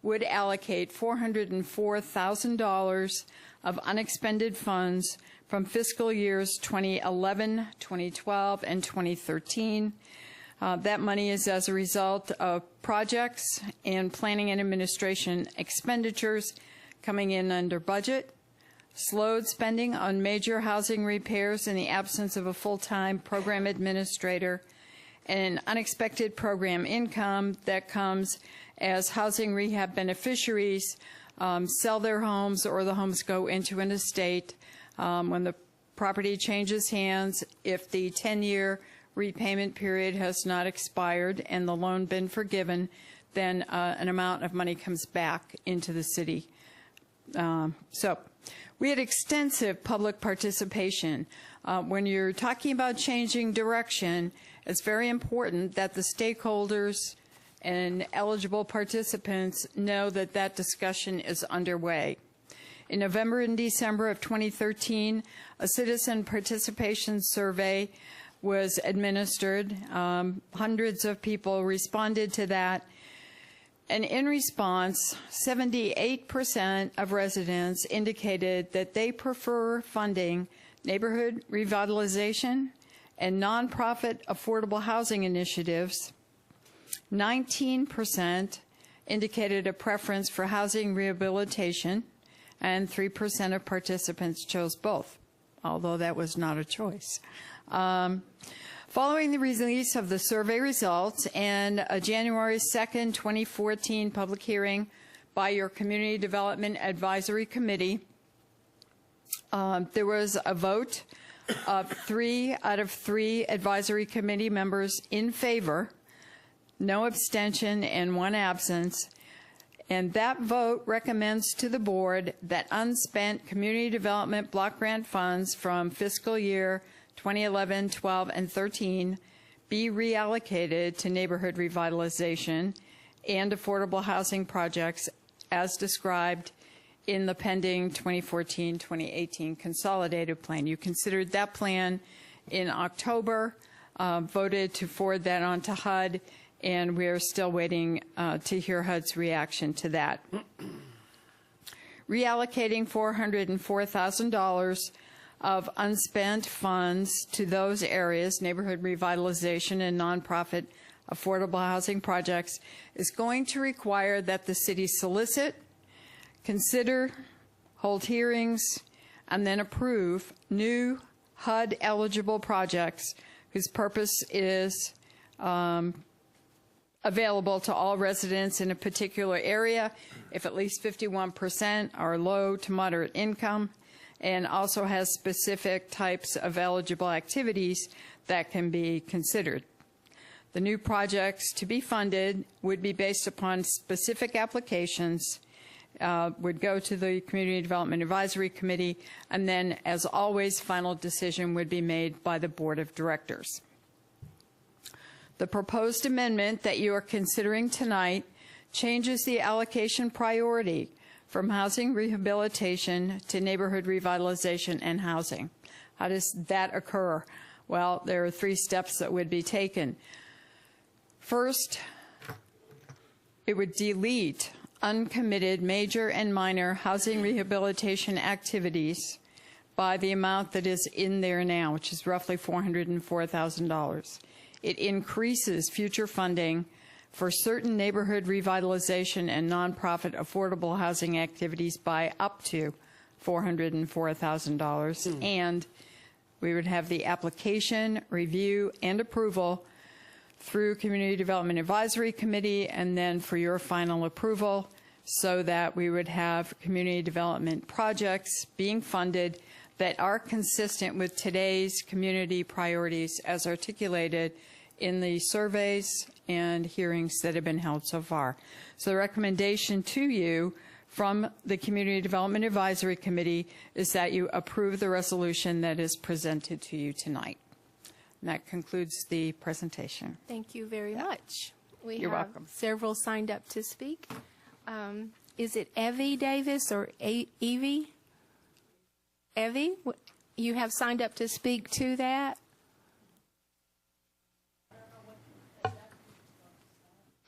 would allocate $404,000 of unexpended funds from fiscal years 2011, 2012, and 2013. That money is as a result of projects and planning and administration expenditures coming in under budget, slowed spending on major housing repairs in the absence of a full-time program administrator, and unexpected program income that comes as housing rehab beneficiaries sell their homes or the homes go into an estate. When the property changes hands, if the 10-year repayment period has not expired and the loan been forgiven, then an amount of money comes back into the city. So we had extensive public participation. When you're talking about changing direction, it's very important that the stakeholders and eligible participants know that that discussion is underway. In November and December of 2013, a citizen participation survey was administered. Hundreds of people responded to that. And in response, 78% of residents indicated that they prefer funding neighborhood revitalization and nonprofit affordable housing initiatives. 19% indicated a preference for housing rehabilitation, and 3% of participants chose both, although that was not a choice. Following the release of the survey results and a January 2nd, 2014 public hearing by your Community Development Advisory Committee, there was a vote of 3 out of 3 advisory committee members in favor, no abstention, and 1 absence. And that vote recommends to the board that unspent community development block grant funds from fiscal year 2011, 12, and 13 be reallocated to neighborhood revitalization and affordable housing projects as described in the pending 2014-2018 consolidated plan. You considered that plan in October, voted to forward that on to HUD, and we are still waiting to hear HUD's reaction to that. Reallocating $404,000 of unspent funds to those areas, neighborhood revitalization and nonprofit affordable housing projects, is going to require that the city solicit, consider, hold hearings, and then approve new HUD-eligible projects whose purpose is available to all residents in a particular area if at least 51% are low to moderate income, and also has specific types of eligible activities that can be considered. The new projects to be funded would be based upon specific applications would go to the Community Development Advisory Committee, and then, as always, final decision would be made by the Board of Directors. The proposed amendment that you are considering tonight changes the allocation priority from housing rehabilitation to neighborhood revitalization and housing. How does that occur? Well, there are 3 steps that would be taken. First, it would delete uncommitted major and minor housing rehabilitation activities by the amount that is in there now, which is roughly $404,000. It increases future funding for certain neighborhood revitalization and nonprofit affordable housing activities by up to $404,000. And we would have the application, review, and approval through Community Development Advisory Committee, and then for your final approval, so that we would have community development projects being funded that are consistent with today's community priorities as articulated in the surveys and hearings that have been held so far. So the recommendation to you from the Community Development Advisory Committee is that you approve the resolution that is presented to you tonight. And that concludes the presentation. Thank you very much. We You're have welcome. several signed up to speak. Is it Evie Davis or Evie? Evie, you have signed up to speak to that?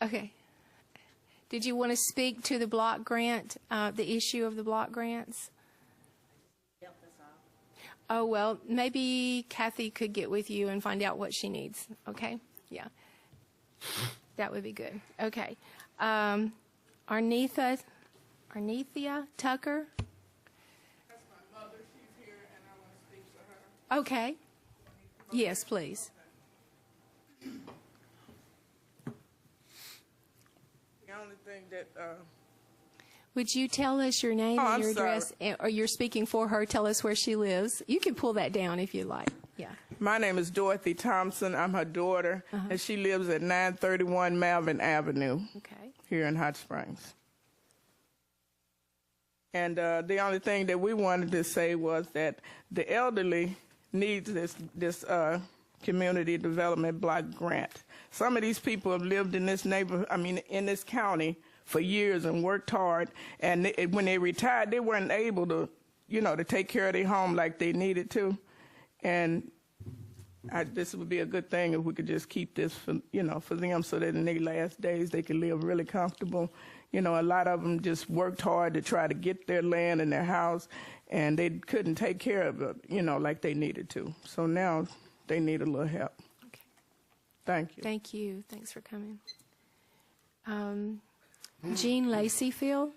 Okay. Did you want to speak to the block grant, the issue of the block grants? Oh, well, maybe Kathy could get with you and find out what she needs, okay? Yeah. That would be good. Okay. Arnethia Tucker? That's my mother. She's here, and I want to speak to her. Okay. Yes, please. The only thing that, Would you tell us your name and I'm your address, or you're speaking for her, tell us where she lives? You can pull that down if you like. Yeah. my name is Dorothy Thompson. I'm her daughter, and she lives at 931 Malvern Avenue Okay. here in Hot Springs. And the only thing that we wanted to say was that the elderly needs this community development block grant. Some of these people have lived in this in this county for years and worked hard, and when they retired, they weren't able to, to take care of their home like they needed to. And this would be a good thing if we could just keep this for them, so that in their last days they can live really comfortable. A lot of them just worked hard to try to get their land and their house, and they couldn't take care of it, like they needed to. So now they need a little help. Okay. Thank you. Thank you. Thanks for coming. Jean Laceyfield.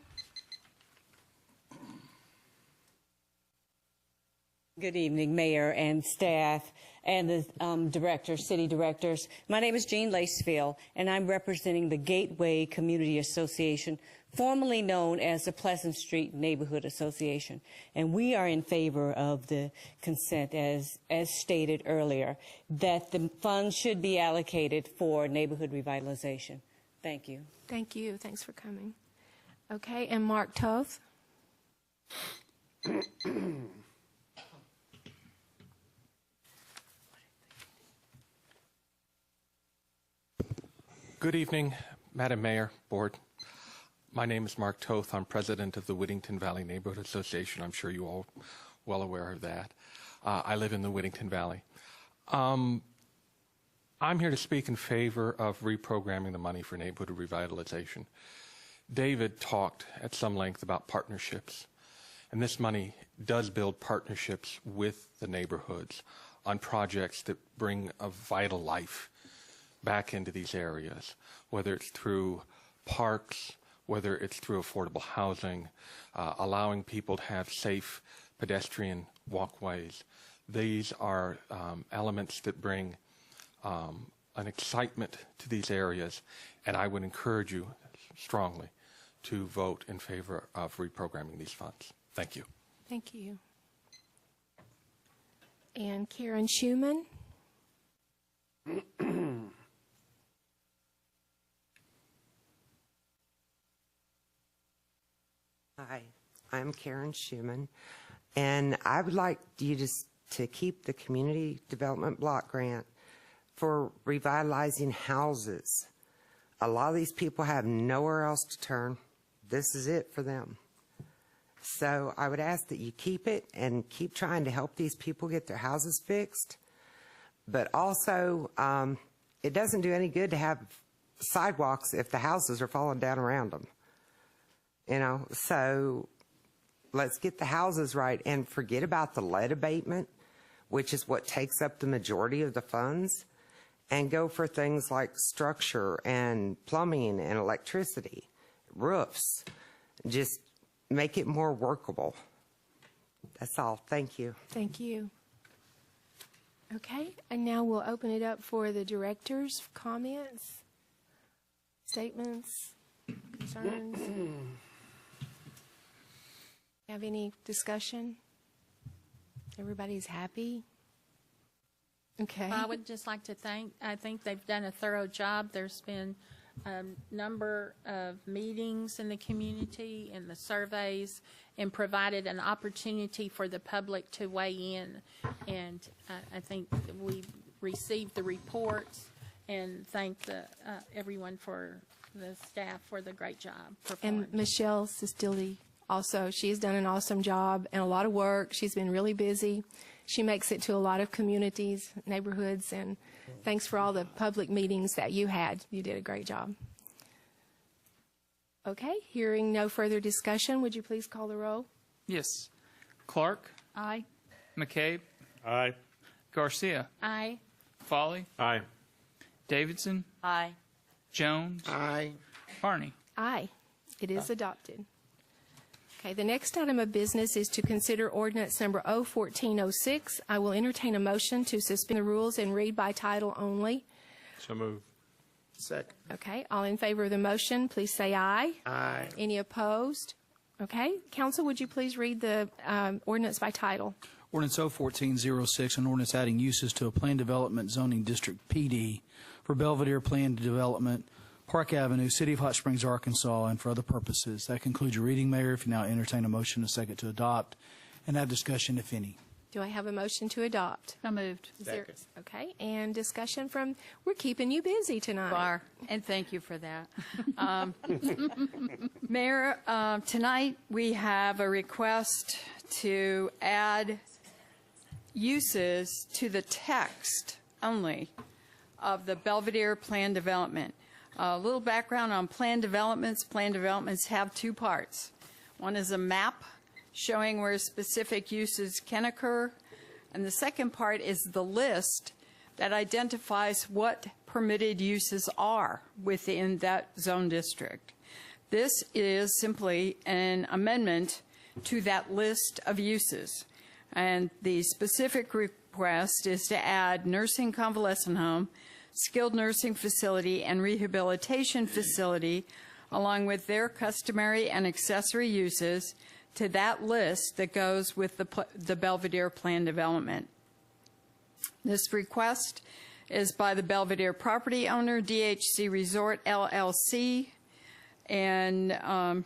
Good evening, Mayor and staff and the directors, city directors. My name is Jean Lacefield, and I'm representing the Gateway Community Association, formerly known as the Pleasant Street Neighborhood Association. And we are in favor of the consent, as stated earlier, that the funds should be allocated for neighborhood revitalization. Thank you. Thank you. Thanks for coming. Okay, and Mark Toth. Good evening, Madam Mayor, Board. My name is Mark Toth. I'm president of the Whittington Valley Neighborhood Association. I'm sure you all well aware of that. I live in the Whittington Valley. I'm here to speak in favor of reprogramming the money for neighborhood revitalization. David talked at some length about partnerships, and this money does build partnerships with the neighborhoods on projects that bring a vital life back into these areas, whether it's through parks, whether it's through affordable housing, allowing people to have safe pedestrian walkways. These are elements that bring an excitement to these areas, and I would encourage you strongly to vote in favor of reprogramming these funds. Thank you. Thank you. And Karen Schuman. Hi, I'm Karen Schuman, and I would like you to keep the Community Development Block Grant for revitalizing houses. A lot of these people have nowhere else to turn. This is it for them. So I would ask that you keep it and keep trying to help these people get their houses fixed. But also, it doesn't do any good to have sidewalks if the houses are falling down around them. You know, so let's get the houses right and forget about the lead abatement, which is what takes up the majority of the funds, and go for things like structure and plumbing and electricity, roofs. Just make it more workable. That's all. Thank you. Thank you. Okay, and now we'll open it up for the director's comments, statements, concerns. Have any discussion? Everybody's happy? Okay. Well, I would just like to I think they've done a thorough job. There's been a number of meetings in the community and the surveys, and provided an opportunity for the public to weigh in. And I think we received the reports, and thank everyone for the staff for the great job performed. And Michelle Sestili also, she's done an awesome job and a lot of work. She's been really busy. She makes it to a lot of communities, neighborhoods, and thanks for all the public meetings that you had. You did a great job. Okay, hearing no further discussion, would you please call the roll? Yes. Clark. Aye. McCabe. Aye. Garcia. Aye. Foley. Aye. Davidson. Aye. Jones. Aye. Carney. Aye. It is adopted. Okay, the next item of business is to consider ordinance number 01406. I will entertain a motion to suspend the rules and read by title only. So move. Second. Okay, all in favor of the motion, please say aye. Aye. Any opposed? Okay, council, would you please read the ordinance by title? Ordinance 01406, an ordinance adding uses to a planned development zoning district PD for Belvedere Planned Development, Park Avenue, City of Hot Springs, Arkansas, and for other purposes. That concludes your reading, Mayor. If you now entertain a motion, a second to adopt, and have discussion, if any. Do I have a motion to adopt? So moved. Is there- okay, and discussion from, we're keeping you busy tonight. Bar, and thank you for that. Mayor, tonight we have a request to add uses to the text only of the Belvedere Plan Development. A little background on plan developments. Plan developments have two parts. One is a map showing where specific uses can occur, and the second part is the list that identifies what permitted uses are within that zone district. This is simply an amendment to that list of uses, and the specific request is to add nursing convalescent home, skilled nursing facility, and rehabilitation facility, along with their customary and accessory uses, to that list that goes with the Belvedere Plan Development. This request is by the Belvedere property owner, DHC Resort LLC, and a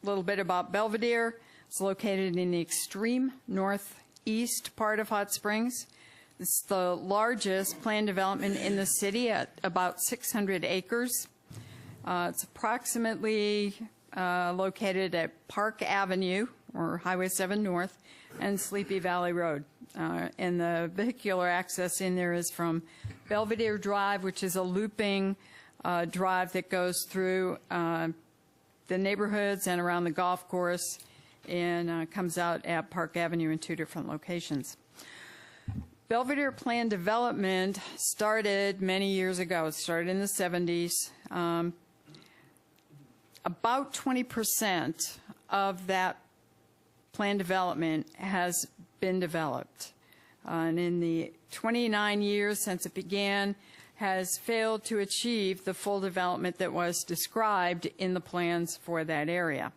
little bit about Belvedere. It's located in the extreme northeast part of Hot Springs. It's the largest planned development in the city at about 600 acres. It's approximately located at Park Avenue, or Highway 7 North, and Sleepy Valley Road. And the vehicular access in there is from Belvedere Drive, which is a looping drive that goes through the neighborhoods and around the golf course, and comes out at Park Avenue in two different locations. Belvedere Plan Development started many years ago. It started in the 70s. About 20% of that plan development has been developed. And in the 29 years since it began, has failed to achieve the full development that was described in the plans for that area.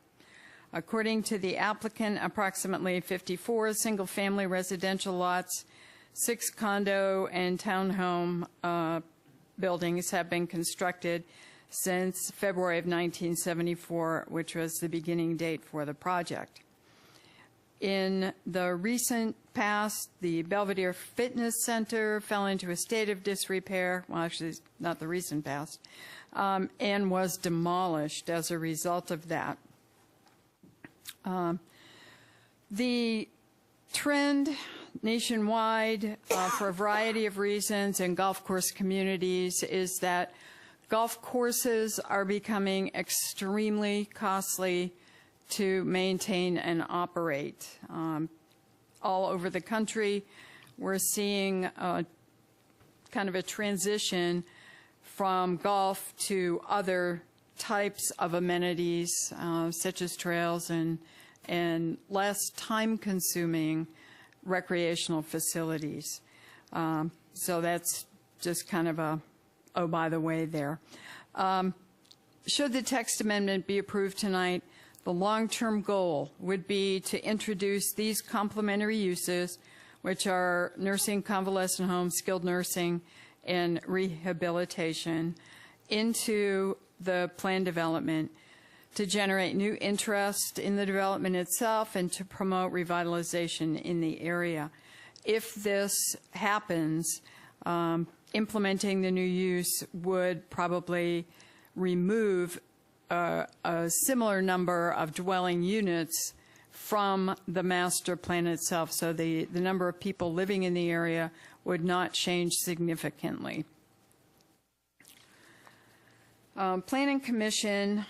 According to the applicant, approximately 54 single-family residential lots, 6 condo and townhome buildings have been constructed. since February of 1974, which was the beginning date for the project. In the recent past, the Belvedere Fitness Center fell into a state of disrepair, well, actually, not the recent past, and was demolished as a result of that. The trend nationwide for a variety of reasons in golf course communities is that golf courses are becoming extremely costly to maintain and operate. All over the country, we're seeing kind of a transition from golf to other types of amenities, such as trails and less time-consuming recreational facilities. So that's just kind of a, oh, by the way there. Should the text amendment be approved tonight, the long-term goal would be to introduce these complementary uses, which are nursing, convalescent homes, skilled nursing, and rehabilitation, into the plan development to generate new interest in the development itself and to promote revitalization in the area. If this happens, implementing the new use would probably remove a similar number of dwelling units from the master plan itself, so the number of people living in the area would not change significantly. Planning Commission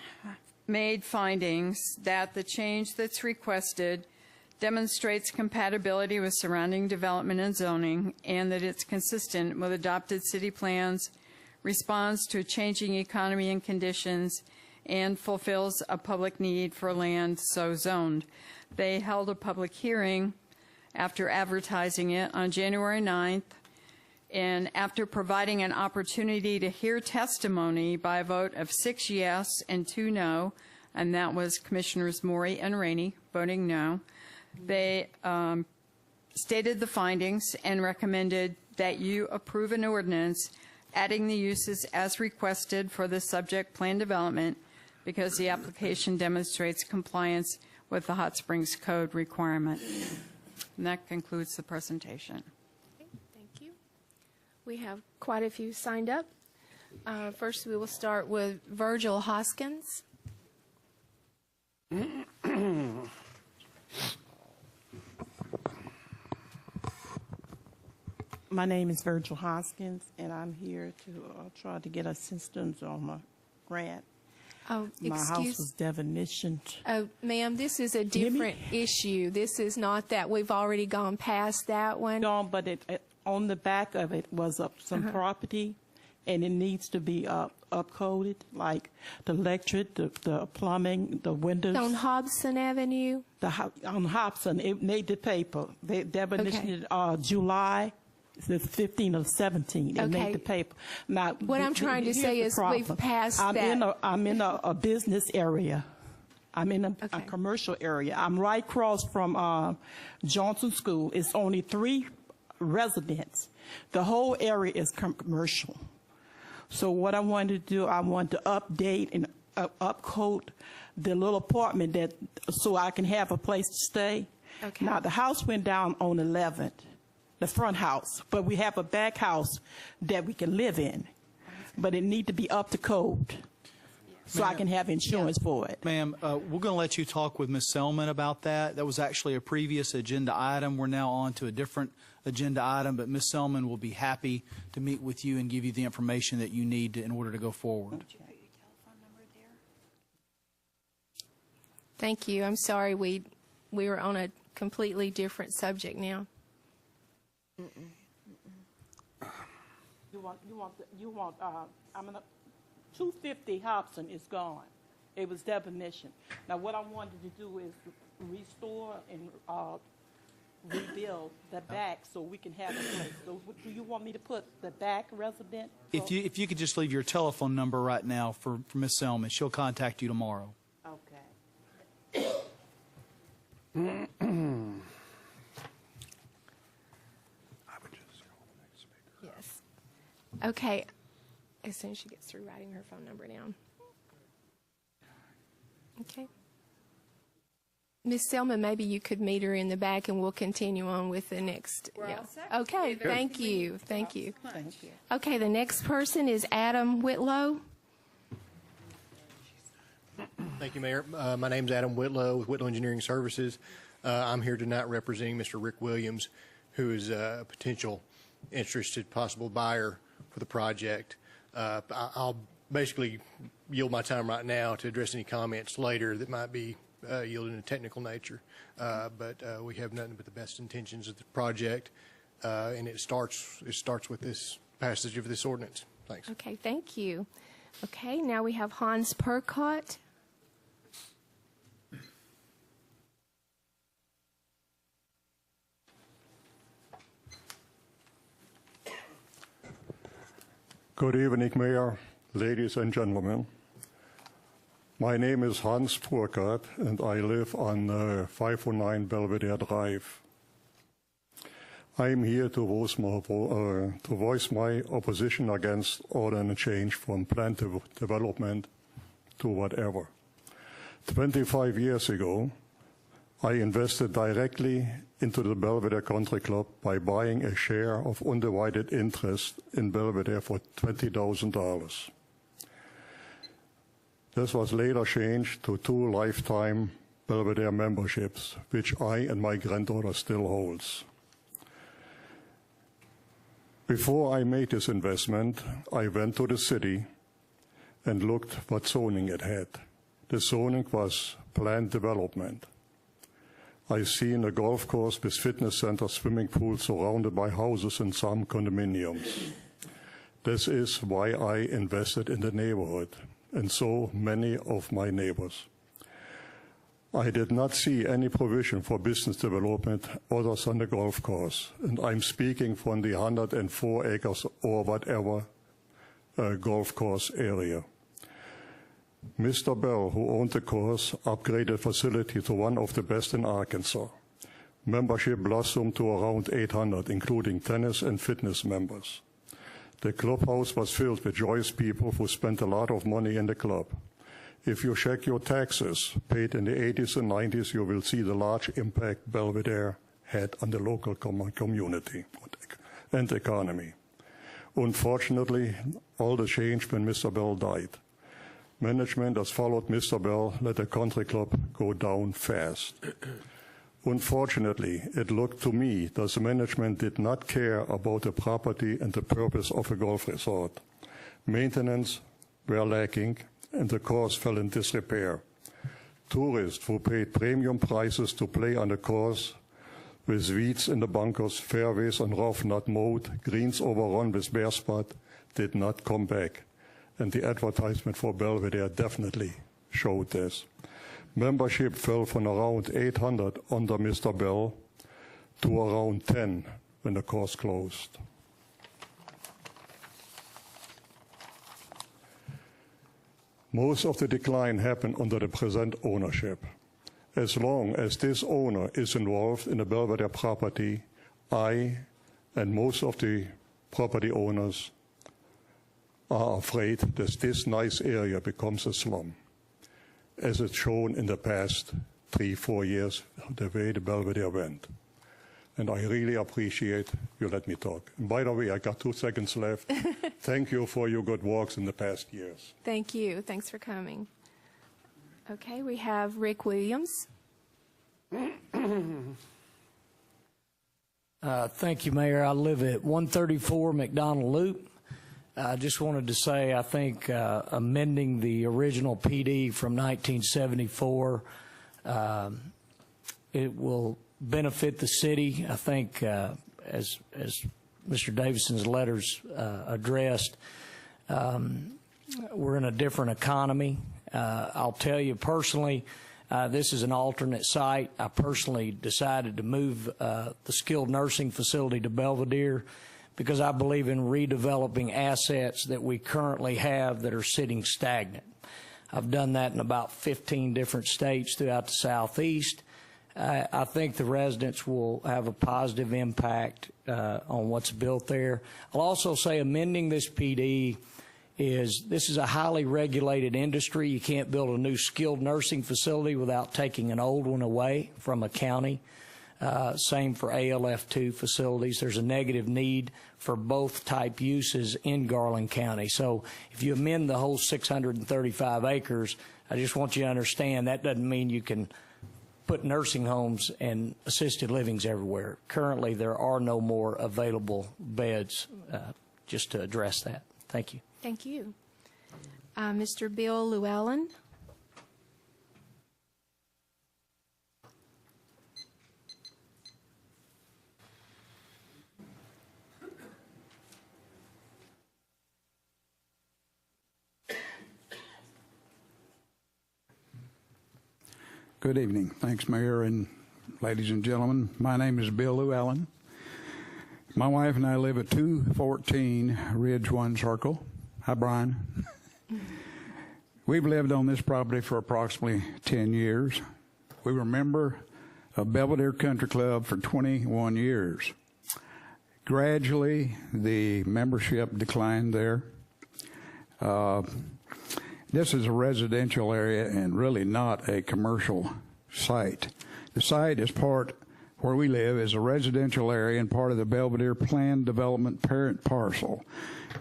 made findings that the change that's requested demonstrates compatibility with surrounding development and zoning, and that it's consistent with adopted city plans, responds to a changing economy and conditions, and fulfills a public need for land so zoned. They held a public hearing after advertising it on January 9th, and after providing an opportunity to hear testimony by a vote of 6 yes and 2 no, and that was Commissioners Maury and Rainey voting no, they stated the findings and recommended that you approve an ordinance adding the uses as requested for the subject plan development because the application demonstrates compliance with the Hot Springs Code requirement. And that concludes the presentation. Okay, thank you. We have quite a few signed up. First, we will start with Virgil Hoskins. My name is Virgil Hoskins, and I'm here to try to get assistance on my grant. Oh, My house was definitioned. Oh, ma'am, this is a different issue. This is not that. We've already gone past that one. No, but on the back of it was some property, and it needs to be upcoded, like the electric, the plumbing, the windows. On Hobson Avenue? On Hobson, it made the paper. They definitioned it July. The 15 or 17, it made the paper. Now, what I'm trying to say is we've passed that. I'm in a business area. I'm in a commercial area. I'm right across from Johnson School. It's only 3 residents. The whole area is commercial. So what I wanted to do, I wanted to update and upcode the little apartment so I can have a place to stay. Okay. Now, the house went down on 11th. The front house, but we have a back house that we can live in, but it need to be up to code so I can have insurance for it. Ma'am, we're going to let you talk with Ms. Selman about that. That was actually a previous agenda item. We're now on to a different agenda item, but Ms. Selman will be happy to meet with you and give you the information that you need in order to go forward. Thank you. I'm sorry we were on a completely different subject now. You want, I'm in 250 Hobson is gone. It was definition. Now what I wanted to do is restore and rebuild the back so we can have a place. So do you want me to put the back resident? If you could just leave your telephone number right now for Ms. Selman, she'll contact you tomorrow. Okay. Yes. Okay. as soon as she gets through writing her phone number down. Okay. Ms. Selma, maybe you could meet her in the back, and we'll continue on with the next. Okay, thank you. Thank you. Thank you. Okay, the next person is Adam Whitlow. Thank you, Mayor. My name is Adam Whitlow with Whitlow Engineering Services. I'm here tonight representing Mr. Rick Williams, who is a potential interested possible buyer for the project. I'll basically yield my time right now to address any comments later that might be yielding a technical nature. But we have nothing but the best intentions of the project, and it starts with this passage of this ordinance. Thanks. Okay, thank you. Okay, now we have Hans Perkott. Good evening, Mayor, ladies and gentlemen. My name is Hans Perkott, and I live on 509 Belvedere Drive. I am here to voice my opposition against ordinance change from planned development to whatever. 25 years ago, I invested directly into the Belvedere Country Club by buying a share of undivided interest in Belvedere for $20,000. This was later changed to 2 lifetime Belvedere memberships, which I and my granddaughter still holds. Before I made this investment, I went to the city and looked what zoning it had. The zoning was planned development. I seen a golf course with fitness center, swimming pool surrounded by houses and some condominiums. This is why I invested in the neighborhood, and so many of my neighbors. I did not see any provision for business development other than the golf course, and I'm speaking from the 104 acres or whatever golf course area. Mr. Bell, who owned the course, upgraded facility to one of the best in Arkansas. Membership blossomed to around 800, including tennis and fitness members. The clubhouse was filled with joyous people who spent a lot of money in the club. If you check your taxes paid in the 80s and 90s, you will see the large impact Belvedere had on the local community and economy. Unfortunately, all the changed when Mr. Bell died. Management that followed Mr. Bell let the country club go down fast. Unfortunately, it looked to me that the management did not care about the property and the purpose of a golf resort. Maintenance were lacking, and the course fell in disrepair. Tourists who paid premium prices to play on the course with weeds in the bunkers, fairways and rough not mowed, greens overrun with bare spot, did not come back. And the advertisement for Belvedere definitely showed this. Membership fell from around 800 under Mr. Bell to around 10 when the course closed. Most of the decline happened under the present ownership. As long as this owner is involved in the Belvedere property, I and most of the property owners are afraid that this nice area becomes a slum, as it's shown in the past 3-4 years, the way the Belvedere went. And I really appreciate you let me talk. And by the way, I got 2 seconds left. Thank you for your good works in the past years. Thank you. Thanks for coming. Okay, we have Rick Williams. Thank you, Mayor. I live at 134 McDonald Loop. I just wanted to say I think amending the original PD from 1974, it will benefit the city. I think as Mr. Davidson's letters addressed, we're in a different economy. I'll tell you personally, this is an alternate site. I personally decided to move the skilled nursing facility to Belvedere because I believe in redeveloping assets that we currently have that are sitting stagnant. I've done that in about 15 different states throughout the Southeast. I think the residents will have a positive impact on what's built there. I'll also say amending this PD is this is a highly regulated industry. You can't build a new skilled nursing facility without taking an old one away from a county. Same for ALF2 facilities. There's a negative need for both type uses in Garland County. So if you amend the whole 635 acres, I just want you to understand that doesn't mean you can put nursing homes and assisted livings everywhere. Currently, there are no more available beds, just to address that. Thank you. Thank you. Mr. Bill Llewellyn. Good evening. Thanks, Mayor and ladies and gentlemen. My name is Bill Llewellyn. My wife and I live at 214 Ridge One Circle. Hi, Brian. We've lived on this property for approximately 10 years. We were a member of Belvedere Country Club for 21 years. Gradually, the membership declined there. This is a residential area and really not a commercial site. The site is part, where we live, is a residential area and part of the Belvedere Planned Development parent parcel.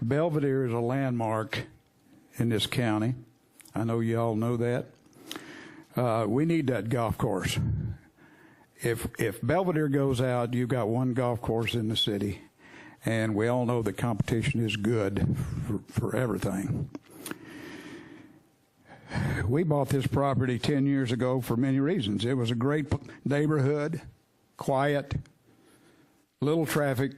Belvedere is a landmark in this county. I know you all know that. We need that golf course. If Belvedere goes out, you've got one golf course in the city, and we all know the competition is good for everything. We bought this property 10 years ago for many reasons. It was a great neighborhood, quiet, little traffic,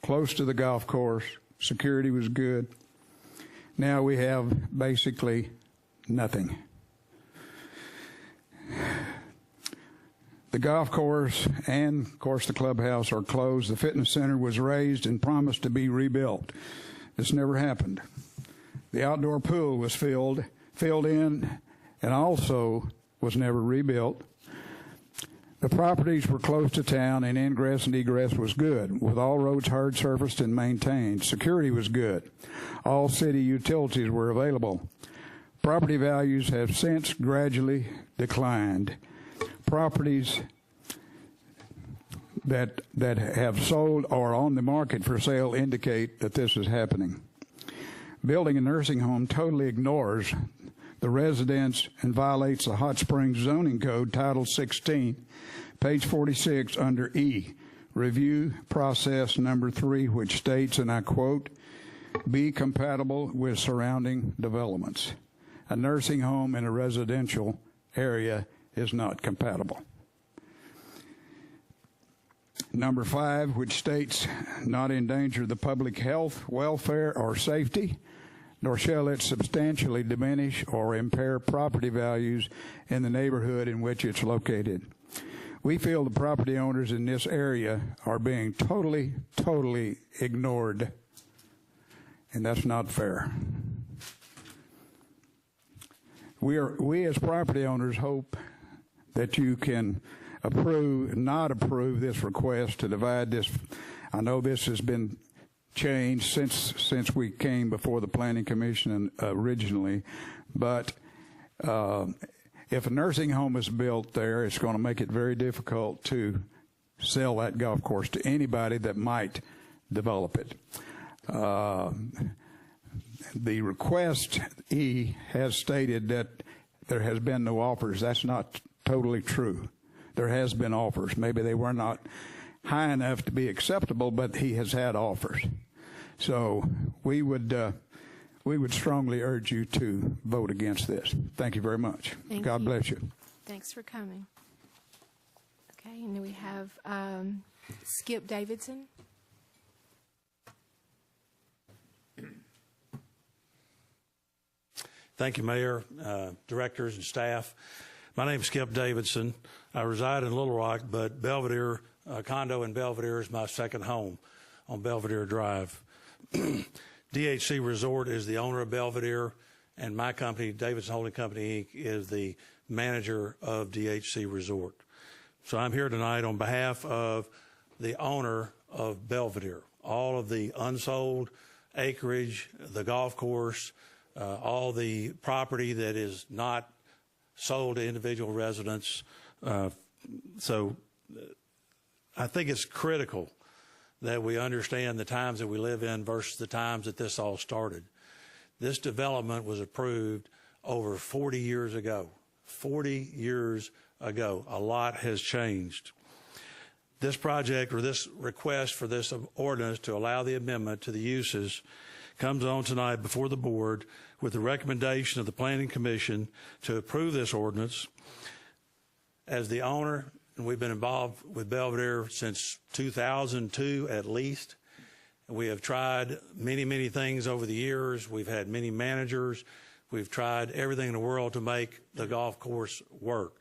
close to the golf course, security was good. Now we have basically nothing. The golf course and, of course, the clubhouse are closed. The fitness center was raised and promised to be rebuilt. This never happened. The outdoor pool was filled in and also was never rebuilt. The properties were close to town and ingress and egress was good, with all roads hard surfaced and maintained. Security was good. All city utilities were available. Property values have since gradually declined. Properties that have sold or on the market for sale indicate that this is happening. Building a nursing home totally ignores the residents and violates the Hot Springs Zoning Code, Title 16, page 46, under E, Review Process Number 3, which states, and I quote, "Be compatible with surrounding developments." A nursing home in a residential area is not compatible. Number 5, which states, "Not endanger the public health, welfare, or safety, nor shall it substantially diminish or impair property values in the neighborhood in which it's located." We feel the property owners in this area are being totally ignored, and that's not fair. We as property owners hope that you can not approve this request to divide this. I know this has been changed since we came before the Planning Commission originally, but if a nursing home is built there, it's going to make it very difficult to sell that golf course to anybody that might develop it. The request E has stated that there has been no offers. That's not totally true. There has been offers. Maybe they were not high enough to be acceptable, but he has had offers. So we would strongly urge you to vote against this. Thank you very much. God bless you. Thanks for coming. Okay, and then we have Skip Davidson. Thank you, Mayor, directors, and staff. My name is Skip Davidson. I reside in Little Rock, but Belvedere, condo in Belvedere is my second home on Belvedere Drive. DHC Resort is the owner of Belvedere, and my company, Davidson Holding Company, Inc., is the manager of DHC Resort. So I'm here tonight on behalf of the owner of Belvedere. All of the unsold acreage, the golf course, all the property that is not sold to individual residents. So I think it's critical that we understand the times that we live in versus the times that this all started. This development was approved over 40 years ago. 40 years ago. A lot has changed. This project, or this request for this ordinance to allow the amendment to the uses, comes on tonight before the board with the recommendation of the Planning Commission to approve this ordinance. As the owner, and we've been involved with Belvedere since 2002 at least. We have tried many, many things over the years. We've had many managers. We've tried everything in the world to make the golf course work.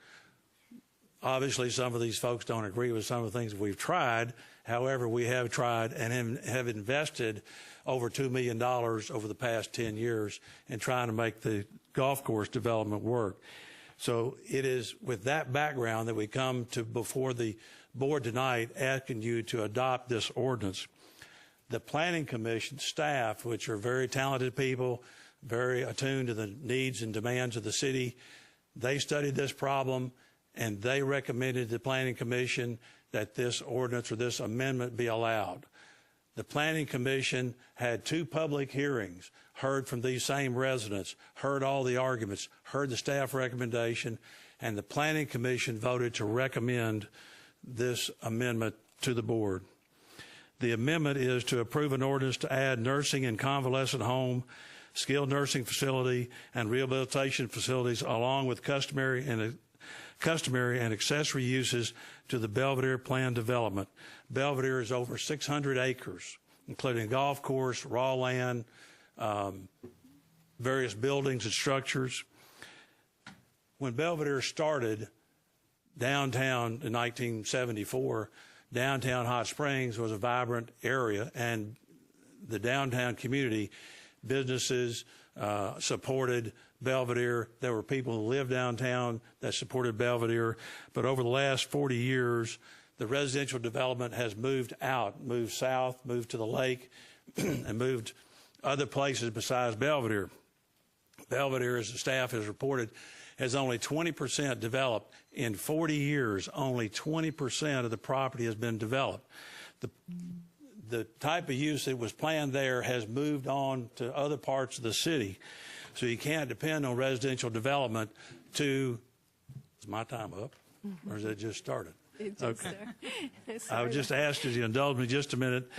Obviously, some of these folks don't agree with some of the things we've tried. However, we have tried and have invested over $2 million over the past 10 years in trying to make the golf course development work. So it is with that background that we come to before the board tonight asking you to adopt this ordinance. The Planning Commission staff, which are very talented people, very attuned to the needs and demands of the city, they studied this problem and they recommended to the Planning Commission that this ordinance or this amendment be allowed. The Planning Commission had 2 public hearings, heard from these same residents, heard all the arguments, heard the staff recommendation, and the Planning Commission voted to recommend this amendment to the board. The amendment is to approve an ordinance to add nursing and convalescent home, skilled nursing facility, and rehabilitation facilities, along with customary and accessory uses to the Belvedere plan development. Belvedere is over 600 acres, including golf course, raw land, various buildings and structures. When Belvedere started downtown in 1974, downtown Hot Springs was a vibrant area, and the downtown community, businesses supported Belvedere. There were people who lived downtown that supported Belvedere. But over the last 40 years, the residential development has moved out, moved south, moved to the lake, and moved other places besides Belvedere. Belvedere, as the staff has reported, has only 20% developed. In 40 years, only 20% of the property has been developed. The type of use that was planned there has moved on to other parts of the city. So you can't depend on residential development to, is my time up? Or has it just started? It just okay. I would just ask you to indulge me just a minute.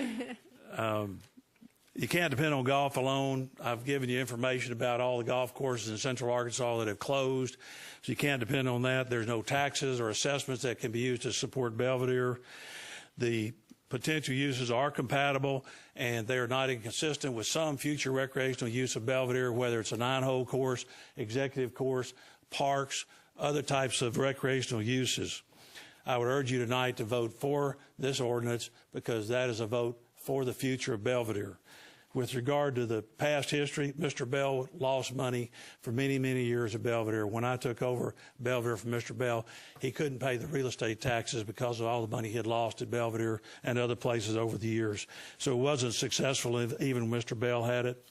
You can't depend on golf alone. I've given you information about all the golf courses in Central Arkansas that have closed. So you can't depend on that. There's no taxes or assessments that can be used to support Belvedere. The potential uses are compatible, and they are not inconsistent with some future recreational use of Belvedere, whether it's a 9-hole course, executive course, parks, other types of recreational uses. I would urge you tonight to vote for this ordinance because that is a vote for the future of Belvedere. With regard to the past history, Mr. Bell lost money for many, many years at Belvedere. When I took over Belvedere from Mr. Bell, he couldn't pay the real estate taxes because of all the money he had lost at Belvedere and other places over the years. So it wasn't successful even when Mr. Bell had it.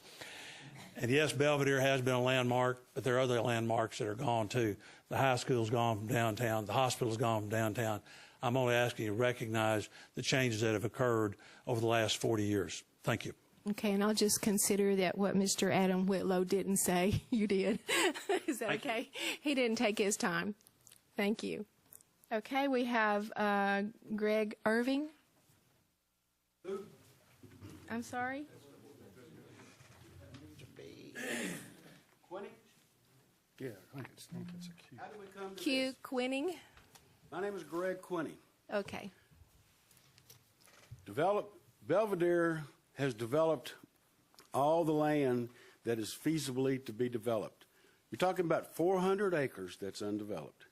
And yes, Belvedere has been a landmark, but there are other landmarks that are gone too. The high school's gone from downtown. The hospital's gone from downtown. I'm only asking you to recognize the changes that have occurred over the last 40 years. Thank you. Okay, and I'll just consider that what Mr. Adam Whitlow didn't say, you did. Is that okay? He didn't take his time. Thank you. Okay, we have Greg Irving. Who? I'm sorry? Quinning? Yeah, I think it's a Q. How did we come to Q. this? Quinning. My name is Greg Quinning. Okay. Belvedere has developed all the land that is feasibly to be developed. You're talking about 400 acres that's undeveloped.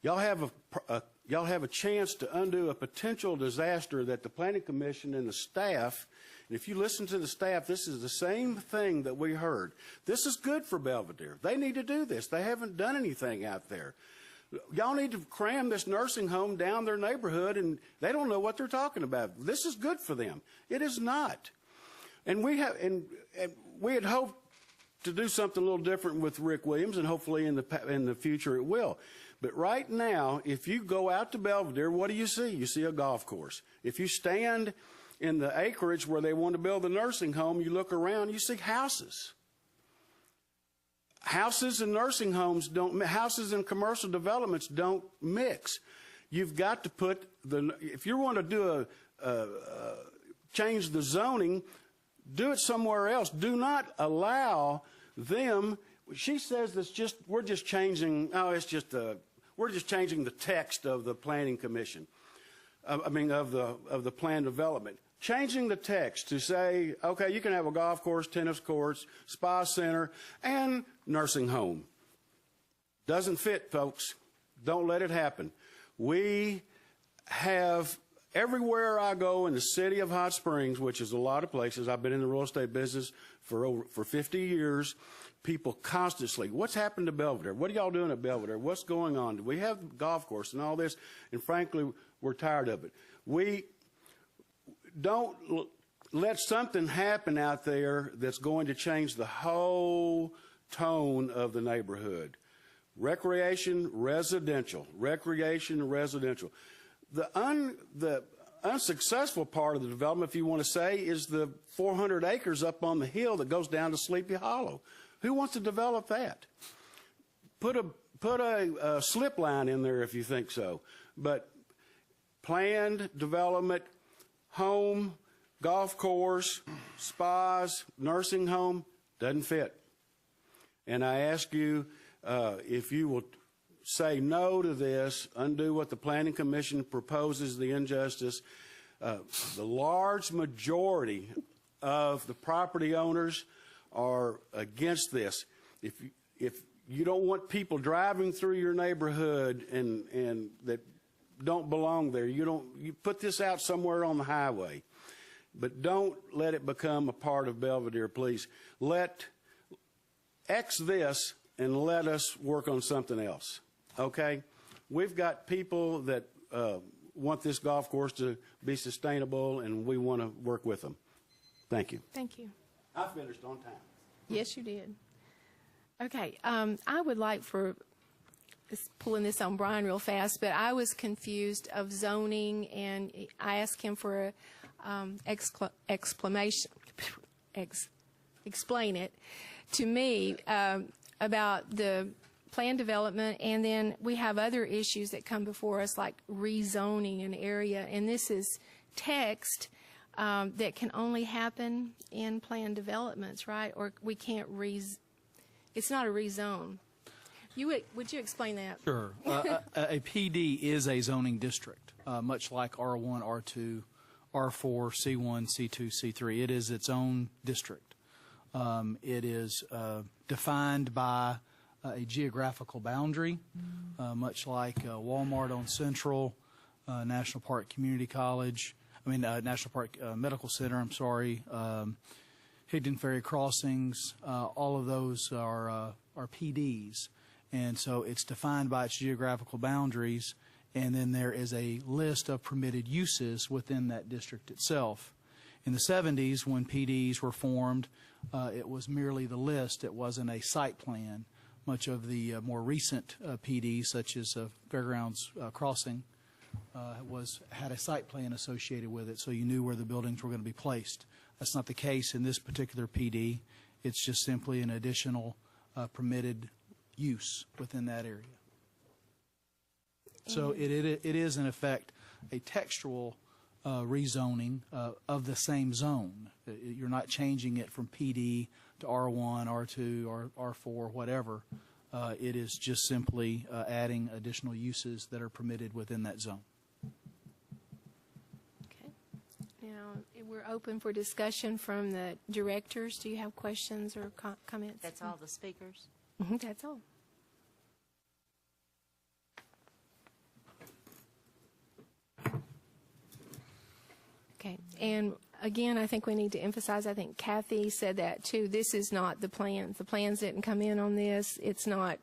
Y'all have a chance to undo a potential disaster that the Planning Commission and the staff, and if you listen to the staff, this is the same thing that we heard. This is good for Belvedere. They need to do this. They haven't done anything out there. Y'all need to cram this nursing home down their neighborhood, and they don't know what they're talking about. This is good for them. It is not. And we had hoped to do something a little different with Rick Williams, and hopefully in the future it will. But right now, if you go out to Belvedere, what do you see? You see a golf course. If you stand in the acreage where they want to build the nursing home, you look around, you see houses. Houses and nursing homes houses and commercial developments don't mix. You've got to put if you want to do change the zoning, do it somewhere else. Do not allow them. She says we're just changing. We're just changing the text of the planning commission. Of the plan development. Changing the text to say, okay, you can have a golf course, tennis courts, spa center, and nursing home. Doesn't fit, folks. Don't let it happen. We have, everywhere I go in the city of Hot Springs, which is a lot of places, I've been in the real estate business for 50 years, people constantly, what's happened to Belvedere? What are y'all doing at Belvedere? What's going on? Do we have a golf course and all this? And frankly, we're tired of it. We don't let something happen out there that's going to change the whole tone of the neighborhood. Recreation, residential. Recreation, residential. The unsuccessful part of the development, if you want to say, is the 400 acres up on the hill that goes down to Sleepy Hollow. Who wants to develop that? Put a slip line in there if you think so. But planned development, home, golf course, spas, nursing home, doesn't fit. And I ask you if you will say no to this, undo what the Planning Commission proposes, the injustice. The large majority of the property owners are against this. If you don't want people driving through your neighborhood and that don't belong there, you put this out somewhere on the highway. But don't let it become a part of Belvedere, please. X this and let us work on something else, okay? We've got people that want this golf course to be sustainable, and we want to work with them. Thank you. Thank you. I finished on time. Yes, you did. Okay, I would like for, pulling this on Brian real fast, but I was confused of zoning, and I asked him for a explain it to me about the plan development, and then we have other issues that come before us like rezoning an area, and this is text that can only happen in plan developments, right? Or we can't it's not a rezone. Would you explain that? Sure. A PD is a zoning district, much like R1, R2, R4, C1, C2, C3. It is its own district. It is defined by a geographical boundary, much like Walmart on Central, National Park Community College, National Park Medical Center, I'm sorry, Higdon Ferry Crossings, all of those are PDs. And so it's defined by its geographical boundaries, and then there is a list of permitted uses within that district itself. In the 70s, when PDs were formed, it was merely the list. It wasn't a site plan. Much of the more recent PDs, such as Fairgrounds Crossing, had a site plan associated with it, so you knew where the buildings were going to be placed. That's not the case in this particular PD. It's just simply an additional permitted use within that area. So it is, in effect, a textual rezoning of the same zone. You're not changing it from PD to R1, R2, or R4, whatever. It is just simply adding additional uses that are permitted within that zone. Okay. Now, we're open for discussion from the directors. Do you have questions or comments? That's all the speakers? That's all. Okay, and again, I think we need to emphasize, I think Kathy said that too, this is not the plans. The plans didn't come in on this. It's not,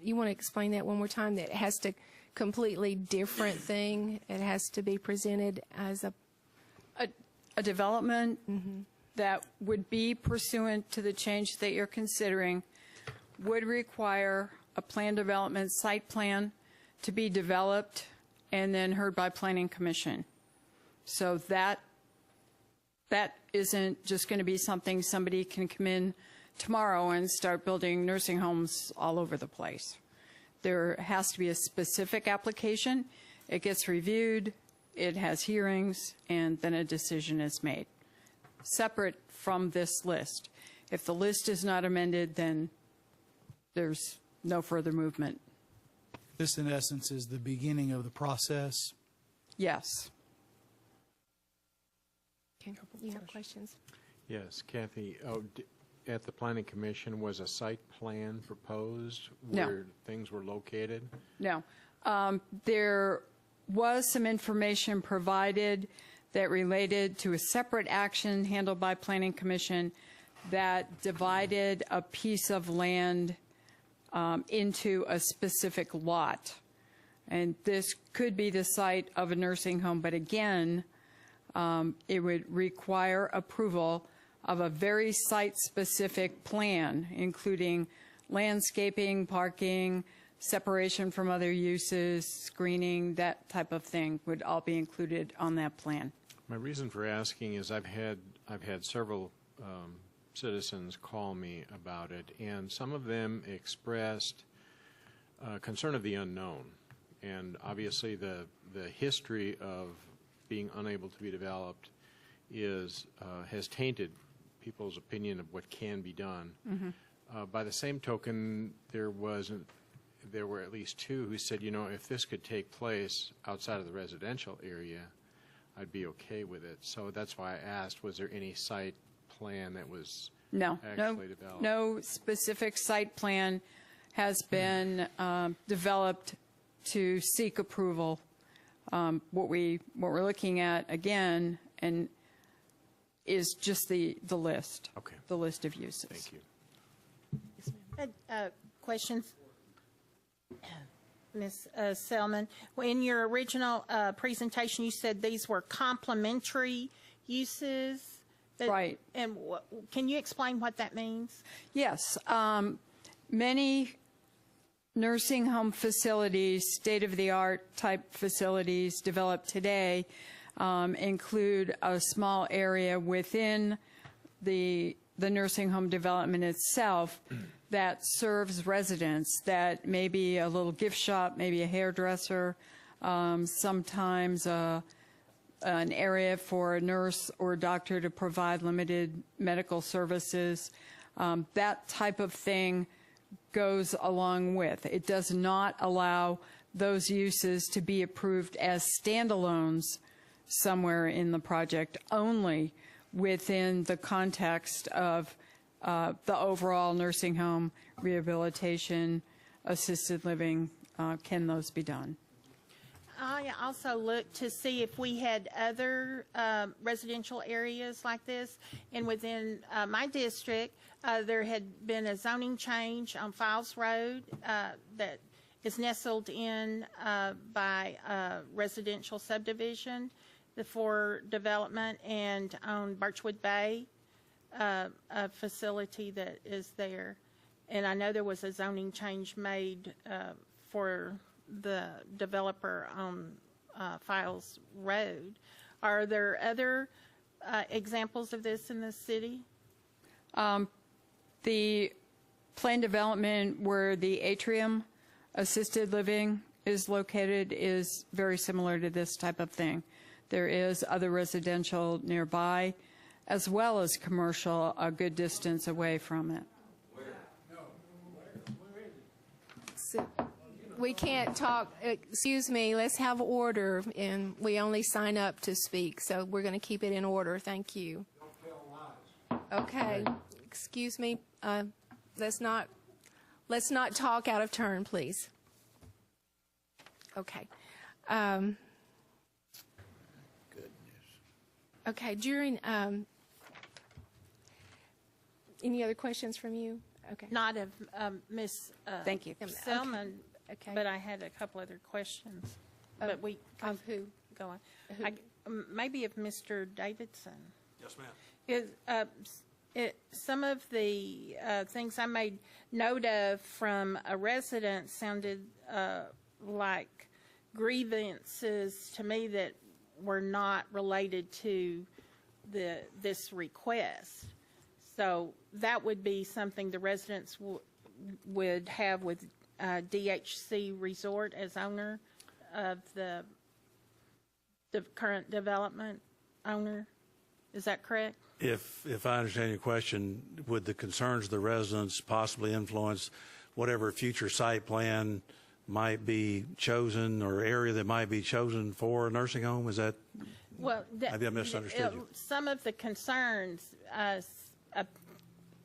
you want to explain that one more time, that it has to completely different thing. It has to be presented as a development that would be pursuant to the change that you're considering would require a plan development site plan to be developed and then heard by Planning Commission. So that isn't just going to be something somebody can come in tomorrow and start building nursing homes all over the place. There has to be a specific application. It gets reviewed, it has hearings, and then a decision is made, separate from this list. If the list is not amended, then there's no further movement. This, in essence, is the beginning of the process. Yes. Okay. You have questions? Yes, Kathy. At the Planning Commission, was a site plan proposed No. where things were located? No. There was some information provided that related to a separate action handled by Planning Commission that divided a piece of land into a specific lot. And this could be the site of a nursing home, but again, it would require approval of a very site-specific plan, including landscaping, parking, separation from other uses, screening, that type of thing would all be included on that plan. My reason for asking is I've had several citizens call me about it, and some of them expressed concern of the unknown. And obviously the history of being unable to be developed has tainted people's opinion of what can be done. Mm-hmm. By the same token, there were at least two who said, you know, if this could take place outside of the residential area, I'd be okay with it. So that's why I asked, was there any site plan that was actually developed? No specific site plan has been developed to seek approval. What we're looking at again is just the list. Okay. The list of uses. Thank you. Questions? Ms. Selman, in your original presentation, you said these were complementary uses. Right. And can you explain what that means? Yes. Many nursing home facilities, state-of-the-art type facilities developed today include a small area within the nursing home development itself that serves residents, that may be a little gift shop, maybe a hairdresser, sometimes an area for a nurse or a doctor to provide limited medical services. That type of thing goes along with. It does not allow those uses to be approved as standalones somewhere in the project, only within the context of the overall nursing home, rehabilitation, assisted living. Can those be done? I also looked to see if we had other residential areas like this. And within my district, there had been a zoning change on Files Road that is nestled in by a residential subdivision for development, and on Birchwood Bay, a facility that is there. And I know there was a zoning change made for the developer on Files Road. Are there other examples of this in the city? The planned development where the atrium assisted living is located is very similar to this type of thing. There is other residential nearby, as well as commercial a good distance away from it. We can't talk, excuse me, let's have order, and we only sign up to speak, so we're going to keep it in order. Thank you. Okay, excuse me, let's not talk out of turn, please. Okay. Okay, during, any other questions from you? Okay. Not of Ms. Thank you. Selman, Okay. but I had a couple other questions. But we of who? go on. Who? Maybe of Mr. Davidson. Yes, ma'am. Some of the things I made note of from a resident sounded like grievances to me that were not related to this request. So that would be something the residents would have with DHC Resort as owner of the current development owner. Is that correct? If I understand your question, would the concerns of the residents possibly influence whatever future site plan might be chosen or area that might be chosen for a nursing home? Is that, well, maybe I misunderstood you. Some of the concerns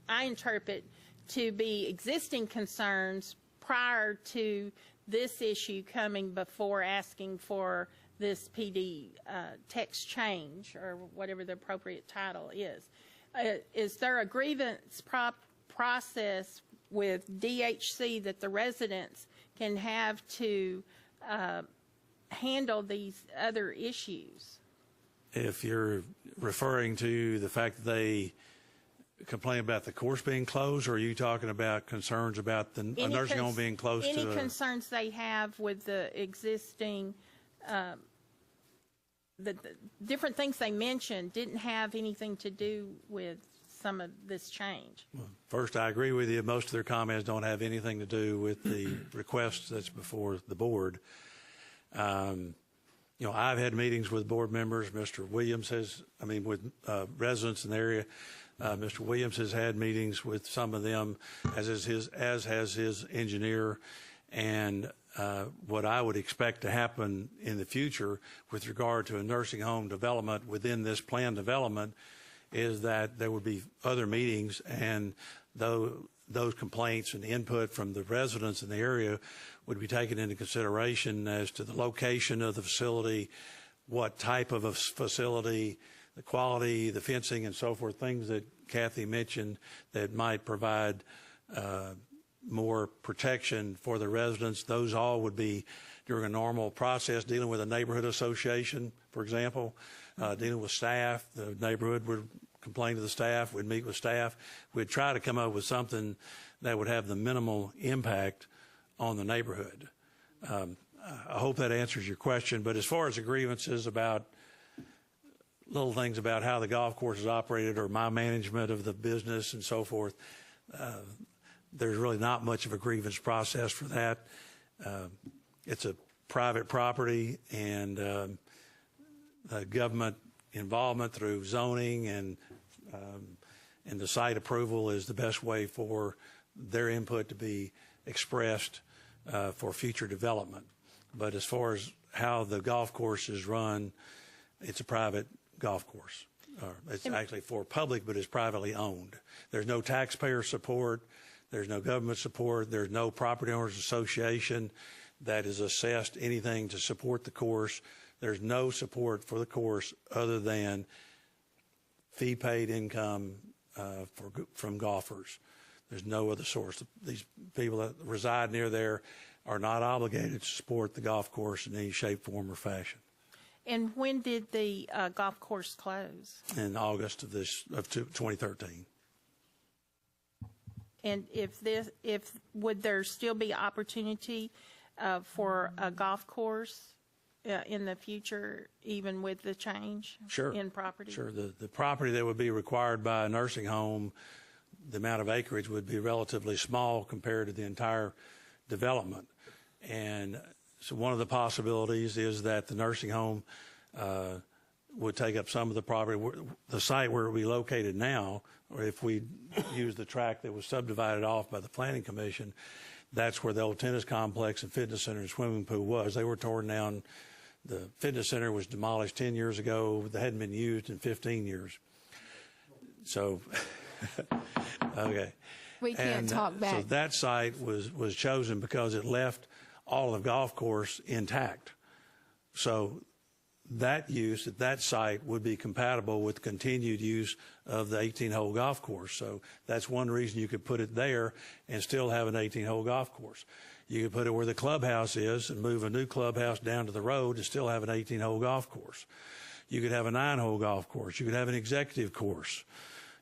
I interpret to be existing concerns prior to this issue coming before asking for this PD text change, or whatever the appropriate title is. Is there a grievance process with DHC that the residents can have to handle these other issues? If you're referring to the fact that they complain about the course being closed, or are you talking about concerns about a nursing home being close to any concerns they have with the existing the different things they mentioned didn't have anything to do with some of this change? First, I agree with you. Most of their comments don't have anything to do with the request that's before the board. You know, I've had meetings with board members. Mr. Williams has, with residents in the area. Mr. Williams has had meetings with some of them, as has his engineer. And what I would expect to happen in the future with regard to a nursing home development within this planned development is that there would be other meetings, and those complaints and input from the residents in the area would be taken into consideration as to the location of the facility, what type of a facility, the quality, the fencing, and so forth, things that Kathy mentioned that might provide more protection for the residents. Those all would be during a normal process, dealing with a neighborhood association, for example, dealing with staff. The neighborhood would complain to the staff. We'd meet with staff. We'd try to come up with something that would have the minimal impact on the neighborhood. I hope that answers your question. But as far as the grievances about little things about how the golf course is operated or my management of the business and so forth, there's really not much of a grievance process for that. It's a private property, and the government involvement through zoning and the site approval is the best way for their input to be expressed for future development. But as far as how the golf course is run, it's a private golf course. It's actually for public, but it's privately owned. There's no taxpayer support. There's no government support. There's no property owners association that is assessed anything to support the course. There's no support for the course other than fee-paid income from golfers. There's no other source. These people that reside near there are not obligated to support the golf course in any shape, form, or fashion. And when did the golf course close? In August of 2013. And would there still be opportunity for a golf course in the future, even with the change in property? Sure. The property that would be required by a nursing home, the amount of acreage would be relatively small compared to the entire development. And so one of the possibilities is that the nursing home would take up some of the property. The site where we located now, or if we use the tract that was subdivided off by the Planning Commission, that's where the old tennis complex and fitness center and swimming pool was. They were torn down. The fitness center was demolished 10 years ago. They hadn't been used in 15 years. So, okay. We can't talk back. So that site was chosen because it left all of the golf course intact. So that use at that site would be compatible with continued use of the 18-hole golf course. So that's one reason you could put it there and still have an 18-hole golf course. You could put it where the clubhouse is and move a new clubhouse down to the road and still have an 18-hole golf course. You could have a 9-hole golf course. You could have an executive course.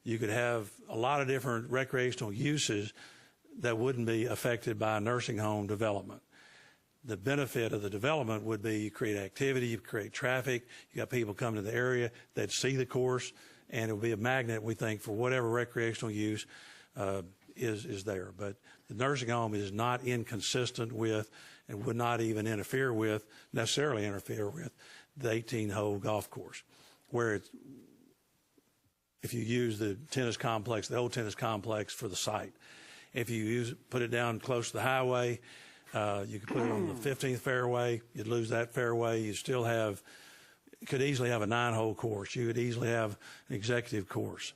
You could have a lot of different recreational uses that wouldn't be affected by a nursing home development. The benefit of the development would be you create activity, you create traffic, you got people coming to the area that see the course, and it will be a magnet, we think, for whatever recreational use is there. But the nursing home is not inconsistent with and would not even necessarily interfere with the 18-hole golf course, where it's, if you use the tennis complex, the old tennis complex for the site. If you put it down close to the highway, you could put it on the 15th fairway. You'd lose that fairway. You still could easily have a 9-hole course. You could easily have an executive course,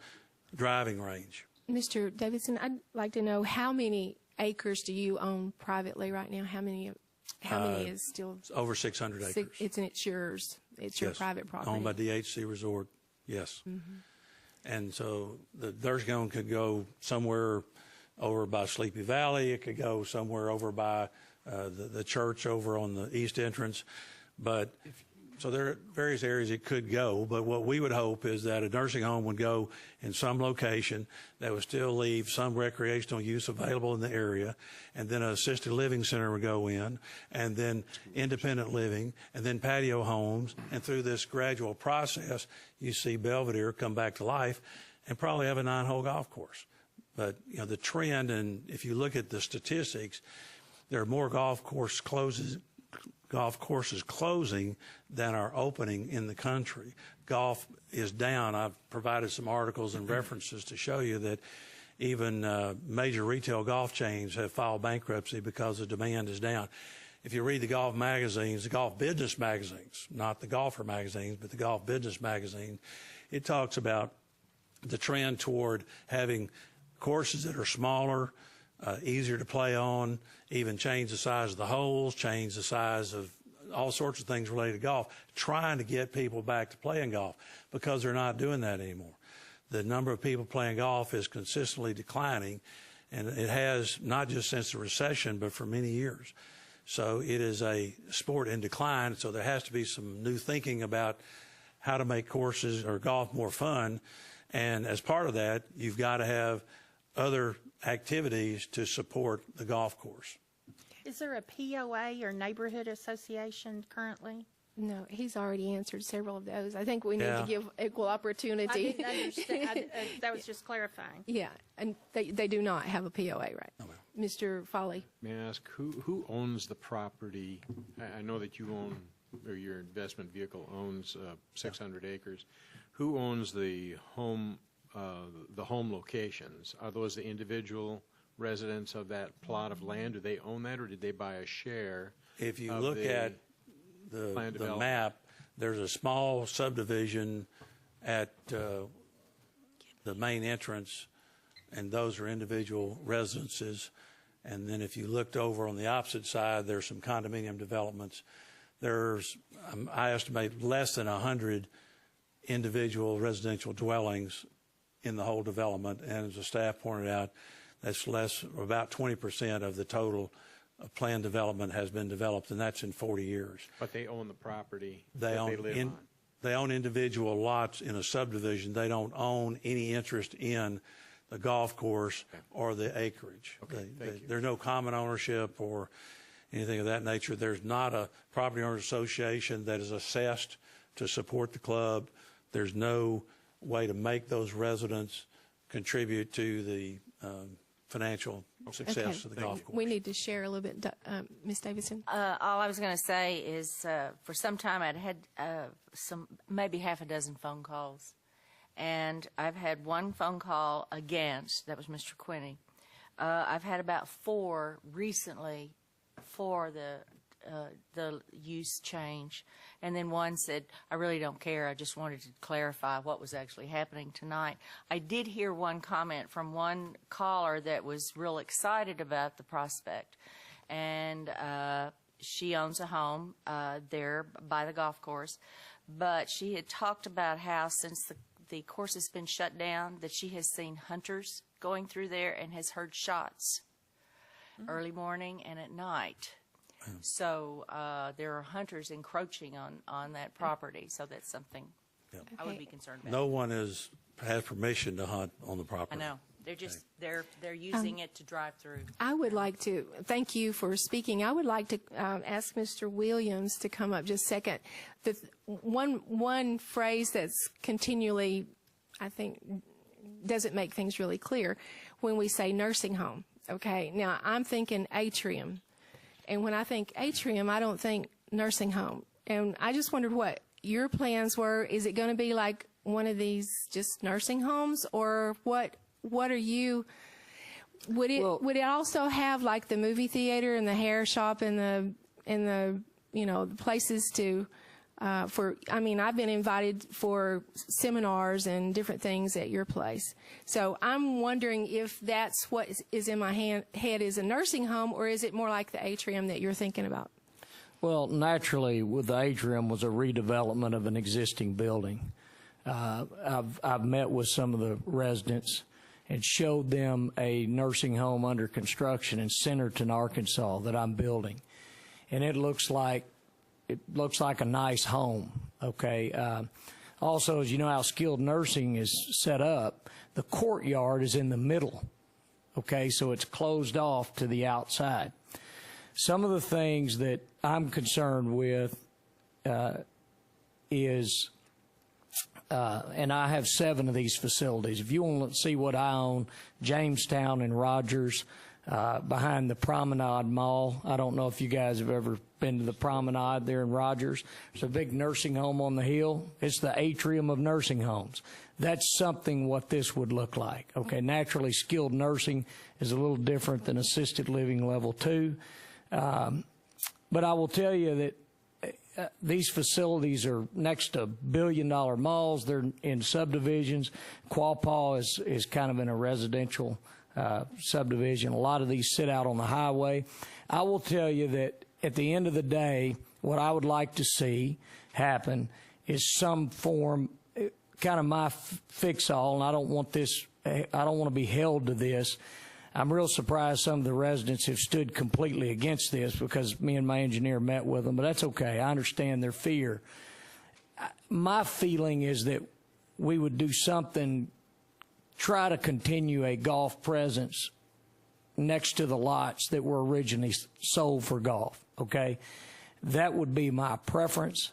driving range. Mr. Davidson, I'd like to know how many acres do you own privately right now? How many is still? It's over 600 acres. It's yours. It's your private property. Owned by DHC Resort, yes. Mm-hmm. And so the nursing home could go somewhere over by Sleepy Valley. It could go somewhere over by the church over on the east entrance. So there are various areas it could go. But what we would hope is that a nursing home would go in some location that would still leave some recreational use available in the area. And then an assisted living center would go in, and then independent living, and then patio homes. And through this gradual process, you see Belvedere come back to life and probably have a 9-hole golf course. But, you know, the trend, and if you look at the statistics, there are more golf courses closing than are opening in the country. Golf is down. I've provided some articles and references to show you that even major retail golf chains have filed bankruptcy because the demand is down. If you read the golf magazines, the golf business magazines, not the golfer magazines, but the golf business magazine, it talks about the trend toward having courses that are smaller, easier to play on, even change the size of the holes, change the size of all sorts of things related to golf, trying to get people back to playing golf because they're not doing that anymore. The number of people playing golf is consistently declining, and it has not just since the recession, but for many years. So it is a sport in decline, so there has to be some new thinking about how to make courses or golf more fun. And as part of that, you've got to have other activities to support the golf course. Is there a POA or neighborhood association currently? No, he's already answered several of those. I think we need to give equal opportunity. I didn't understand. That was just clarifying. Yeah, and they do not have a POA, right? No, ma'am. Mr. Foley. May I ask who owns the property? I know that you own, or your investment vehicle owns 600 acres. Who owns the home locations? Are those the individual residents of that plot of land? Do they own that, or did they buy a share? If you look at the map, there's a small subdivision at the main entrance, and those are individual residences. And then if you looked over on the opposite side, there's some condominium developments. There's, I estimate, less than 100 individual residential dwellings in the whole development. And as the staff pointed out, that's about 20% of the total planned development has been developed, and that's in 40 years. But they own the property they live on. They own individual lots in a subdivision. They don't own any interest in the golf course or the acreage. Okay, thank you. There's no common ownership or anything of that nature. There's not a property owners association that is assessed to support the club. There's no way to make those residents contribute to the financial success of the golf course. We need to share a little bit. Ms. Davidson? All I was going to say is for some time I'd had maybe half a dozen phone calls. And I've had one phone call against, that was Mr. Quinney. I've had about 4 recently for the use change. And then one said, I really don't care. I just wanted to clarify what was actually happening tonight. I did hear one comment from one caller that was real excited about the prospect. And she owns a home there by the golf course. But she had talked about how since the course has been shut down, that she has seen hunters going through there and has heard shots early morning and at night. So there are hunters encroaching on that property. So that's something I would be concerned about. No one has permission to hunt on the I property. know. They're just, they're using it to drive through. I would like to, thank you for speaking. I would like to ask Mr. Williams to come up just a second. The one phrase that's continually, I think, doesn't make things really clear when we say nursing home. Okay, now I'm thinking atrium. And when I think atrium, I don't think nursing home. And I just wondered what your plans were. Is it going to be like one of these just nursing homes, or what are you, would it also have like the movie theater and the hair shop and the you know, the places to I mean, I've been invited for seminars and different things at your place. So I'm wondering if that's what is in my head is a nursing home, or is it more like the atrium that you're thinking about? Well, naturally, with the atrium was a redevelopment of an existing building. I've met with some of the residents and showed them a nursing home under construction in Centerton, Arkansas, that I'm building, and it looks like a nice home. Okay. Also, as you know how skilled nursing is set up, the courtyard is in the middle. Okay, so it's closed off to the outside. Some of the things that I'm concerned with is, and I have 7 of these facilities. If you want to see what I own, Jamestown and Rogers, behind the Promenade Mall. I don't know if you guys have ever been to the Promenade there in Rogers. There's a big nursing home on the hill. It's the atrium of nursing homes. That's something what this would look like. Okay, naturally skilled nursing is a little different than assisted living level 2. But I will tell you that these facilities are next to billion-dollar malls. They're in subdivisions. Quapaw is kind of in a residential subdivision. A lot of these sit out on the highway. I will tell you that at the end of the day, what I would like to see happen is some form, kind of my fix-all, and I don't want to be held to this. I'm real surprised some of the residents have stood completely against this, because me and my engineer met with them, but that's okay. I understand their fear. My feeling is that we would do something, try to continue a golf presence next to the lots that were originally sold for golf, okay? That would be my preference.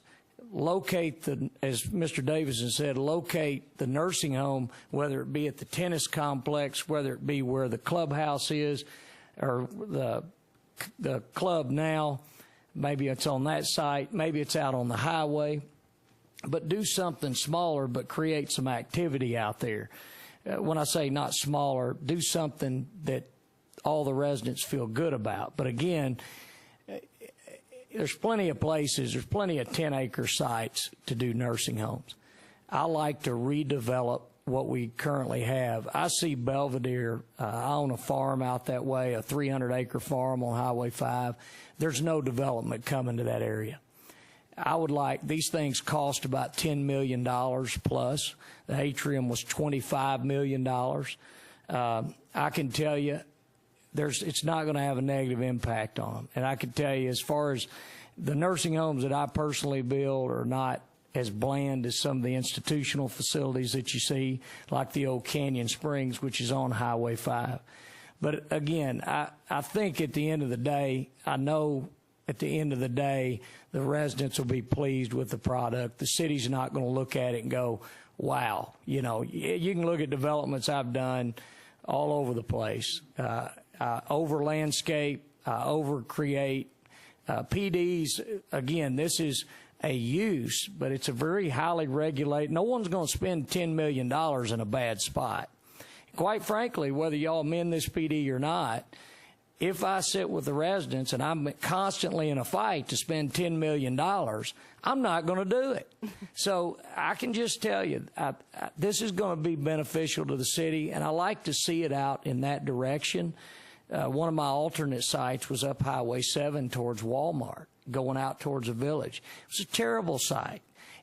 Locate as Mr. Davidson said, locate the nursing home, whether it be at the tennis complex, whether it be where the clubhouse is, or the club now. Maybe it's on that site, maybe it's out on the highway. But do something smaller, but create some activity out there. When I say not smaller, do something that all the residents feel good about. But again, there's plenty of places, there's plenty of 10-acre sites to do nursing homes. I like to redevelop what we currently have. I see Belvedere, I own a farm out that way, a 300-acre farm on Highway 5. There's no development coming to that area. I would like, these things cost about $10 million plus. The atrium was $25 million. I can tell you, it's not going to have a negative impact on them. And I can tell you, as far as the nursing homes that I personally build are not as bland as some of the institutional facilities that you see, like the old Canyon Springs, which is on Highway 5. But again, I think at the end of the day, I know at the end of the day, the residents will be pleased with the product. The city's not going to look at it and go, wow. You know, you can look at developments I've done all over the place. Over landscape, over create. PDs, again, this is a use, but it's a very highly regulated. No one's going to spend $10 million in a bad spot. Quite frankly, whether y'all amend this PD or not, if I sit with the residents and I'm constantly in a fight to spend $10 million, I'm not going to do it. So I can just tell you, this is going to be beneficial to the city, and I like to see it out in that direction. One of my alternate sites was up Highway 7 towards Walmart, going out towards the village. It was a terrible site.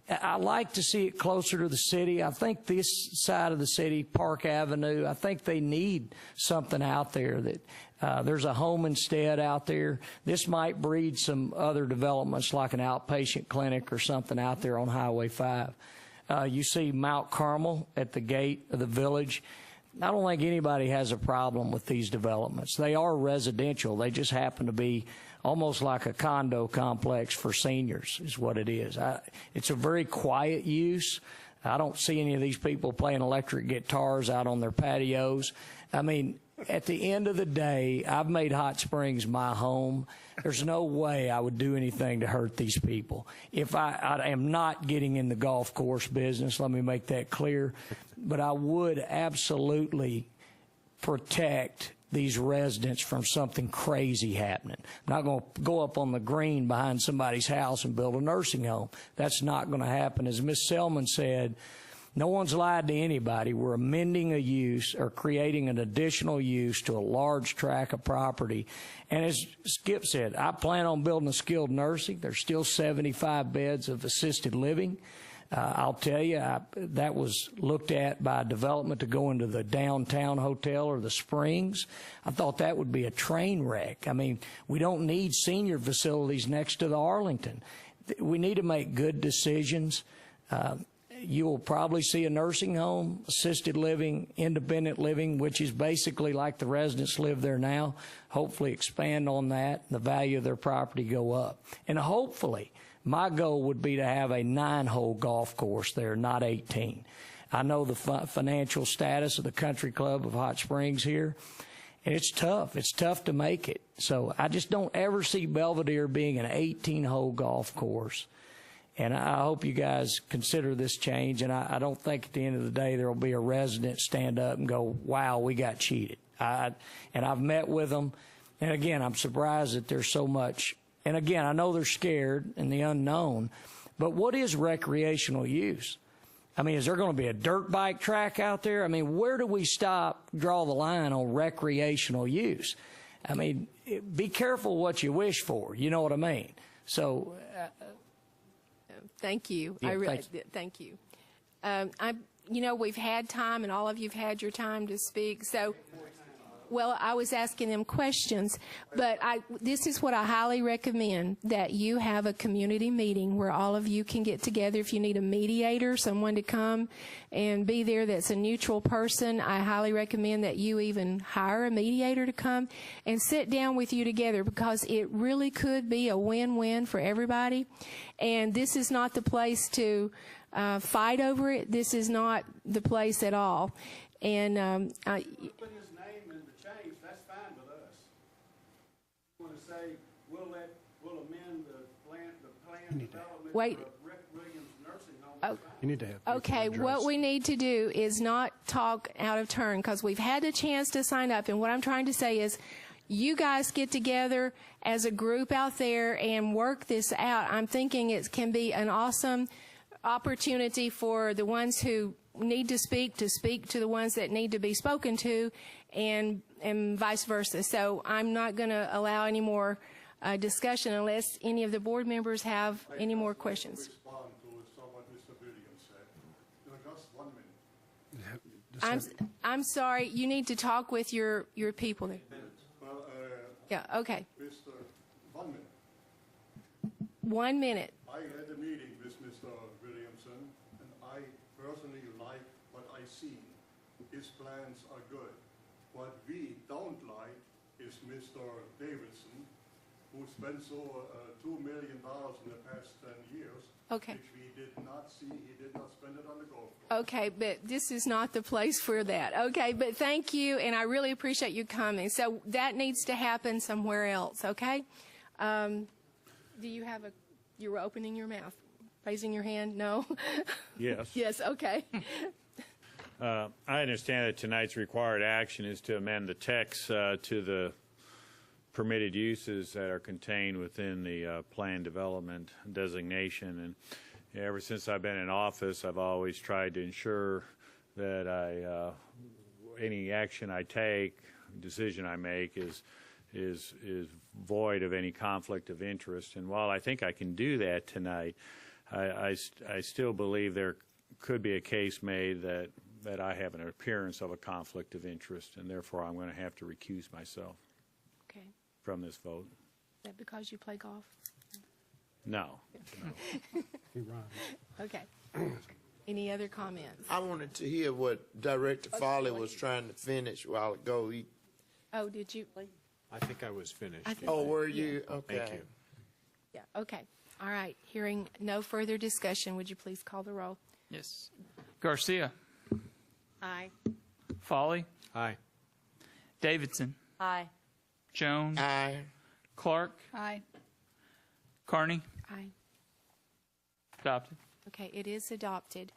I like to see it closer to the city. I think this side of the city, Park Avenue, I think they need something out there that there's a home instead out there. This might breed some other developments like an outpatient clinic or something out there on Highway 5. You see Mount Carmel at the gate of the village. I don't think anybody has a problem with these developments. They are residential. They just happen to be almost like a condo complex for seniors is what it is. It's a very quiet use. I don't see any of these people playing electric guitars out on their patios. I mean, at the end of the day, I've made Hot Springs my home. There's no way I would do anything to hurt these people. If I am not getting in the golf course business, let me make that clear, but I would absolutely protect these residents from something crazy happening. I'm not going to go up on the green behind somebody's house and build a nursing home. That's not going to happen. As Ms. Selman said, no one's lied to anybody. We're amending a use or creating an additional use to a large tract of property. And as Skip said, I plan on building a skilled nursing. There's still 75 beds of assisted living. I'll tell you, that was looked at by development to go into the downtown hotel or the Springs. I thought that would be a train wreck. I mean, we don't need senior facilities next to the Arlington. We need to make good decisions. You will probably see a nursing home, assisted living, independent living, which is basically like the residents live there now. Hopefully expand on that, and the value of their property go up. And hopefully, my goal would be to have a 9-hole golf course there, not 18. I know the financial status of the country club of Hot Springs here, and it's tough. It's tough to make it. So I just don't ever see Belvedere being an 18-hole golf course. And I hope you guys consider this change, and I don't think at the end of the day there will be a resident stand up and go, wow, we got cheated. And I've met with them, and again, I'm surprised that there's so much. And again, I know they're scared and the unknown, but what is recreational use? I mean, is there going to be a dirt bike track out there? I mean, where do we draw the line on recreational use? I mean, be careful what you wish for. You know what I mean? So... Thank you. Yeah, I really thank you. We've had time, and all of you've had your time to speak. So, well, I was asking them questions, but this is what I highly recommend, that you have a community meeting where all of you can get together. If you need a mediator, someone to come and be there that's a neutral person, I highly recommend that you even hire a mediator to come and sit down with you together, because it really could be a win-win for everybody. And this is not the place to fight over it. This is not the place at all. And putting his name in the change, that's fine with us. You want to say we'll amend the plan development wait. of Rick Williams Nursing Home. You need to have Okay, what we need to do is not talk out of turn, because we've had a chance to sign up. And what I'm trying to say is, you guys get together as a group out there and work this out. I'm thinking it can be an awesome opportunity for the ones who need to speak to the ones that need to be spoken to, and vice versa. So I'm not going to allow any more discussion unless any of the board members have any more questions. Respond to what Mr. Williams said. Just 1 minute. I'm sorry. You need to talk with your people there. Yeah, okay. Mr. 1 minute. 1 minute. I had a meeting with Mr. Williamson, and I personally like what I see. His plans are good. What we don't like is Mr. Davidson, who spent $2 million in the past 10 years, Okay. which we did not see. He did not spend it on the golf course. Okay, but this is not the place for that. Okay, but thank you, and I really appreciate you coming. So that needs to happen somewhere else, okay? Do you have you were opening your mouth, raising your hand? No? Yes. Yes, okay. I understand that tonight's required action is to amend the text to the permitted uses that are contained within the planned development designation. And ever since I've been in office, I've always tried to ensure that any action I take, decision I make is void of any conflict of interest. And while I think I can do that tonight, I still believe there could be a case made that I have an appearance of a conflict of interest, and therefore I'm going to have to recuse myself from this vote. Is that because you play golf? No. He rhymes. Okay. Any other comments? I wanted to hear what Director Foley was trying to finish a while ago. Oh, did you? I think I was finished. Oh, were you? Okay. Thank you. Yeah, okay. All right. Hearing no further discussion, would you please call the roll? Yes. Garcia. Aye. Foley. Aye. Davidson. Aye. Jones. Aye. Clark. Aye. Carney. Aye. Adopted. Okay, it is adopted.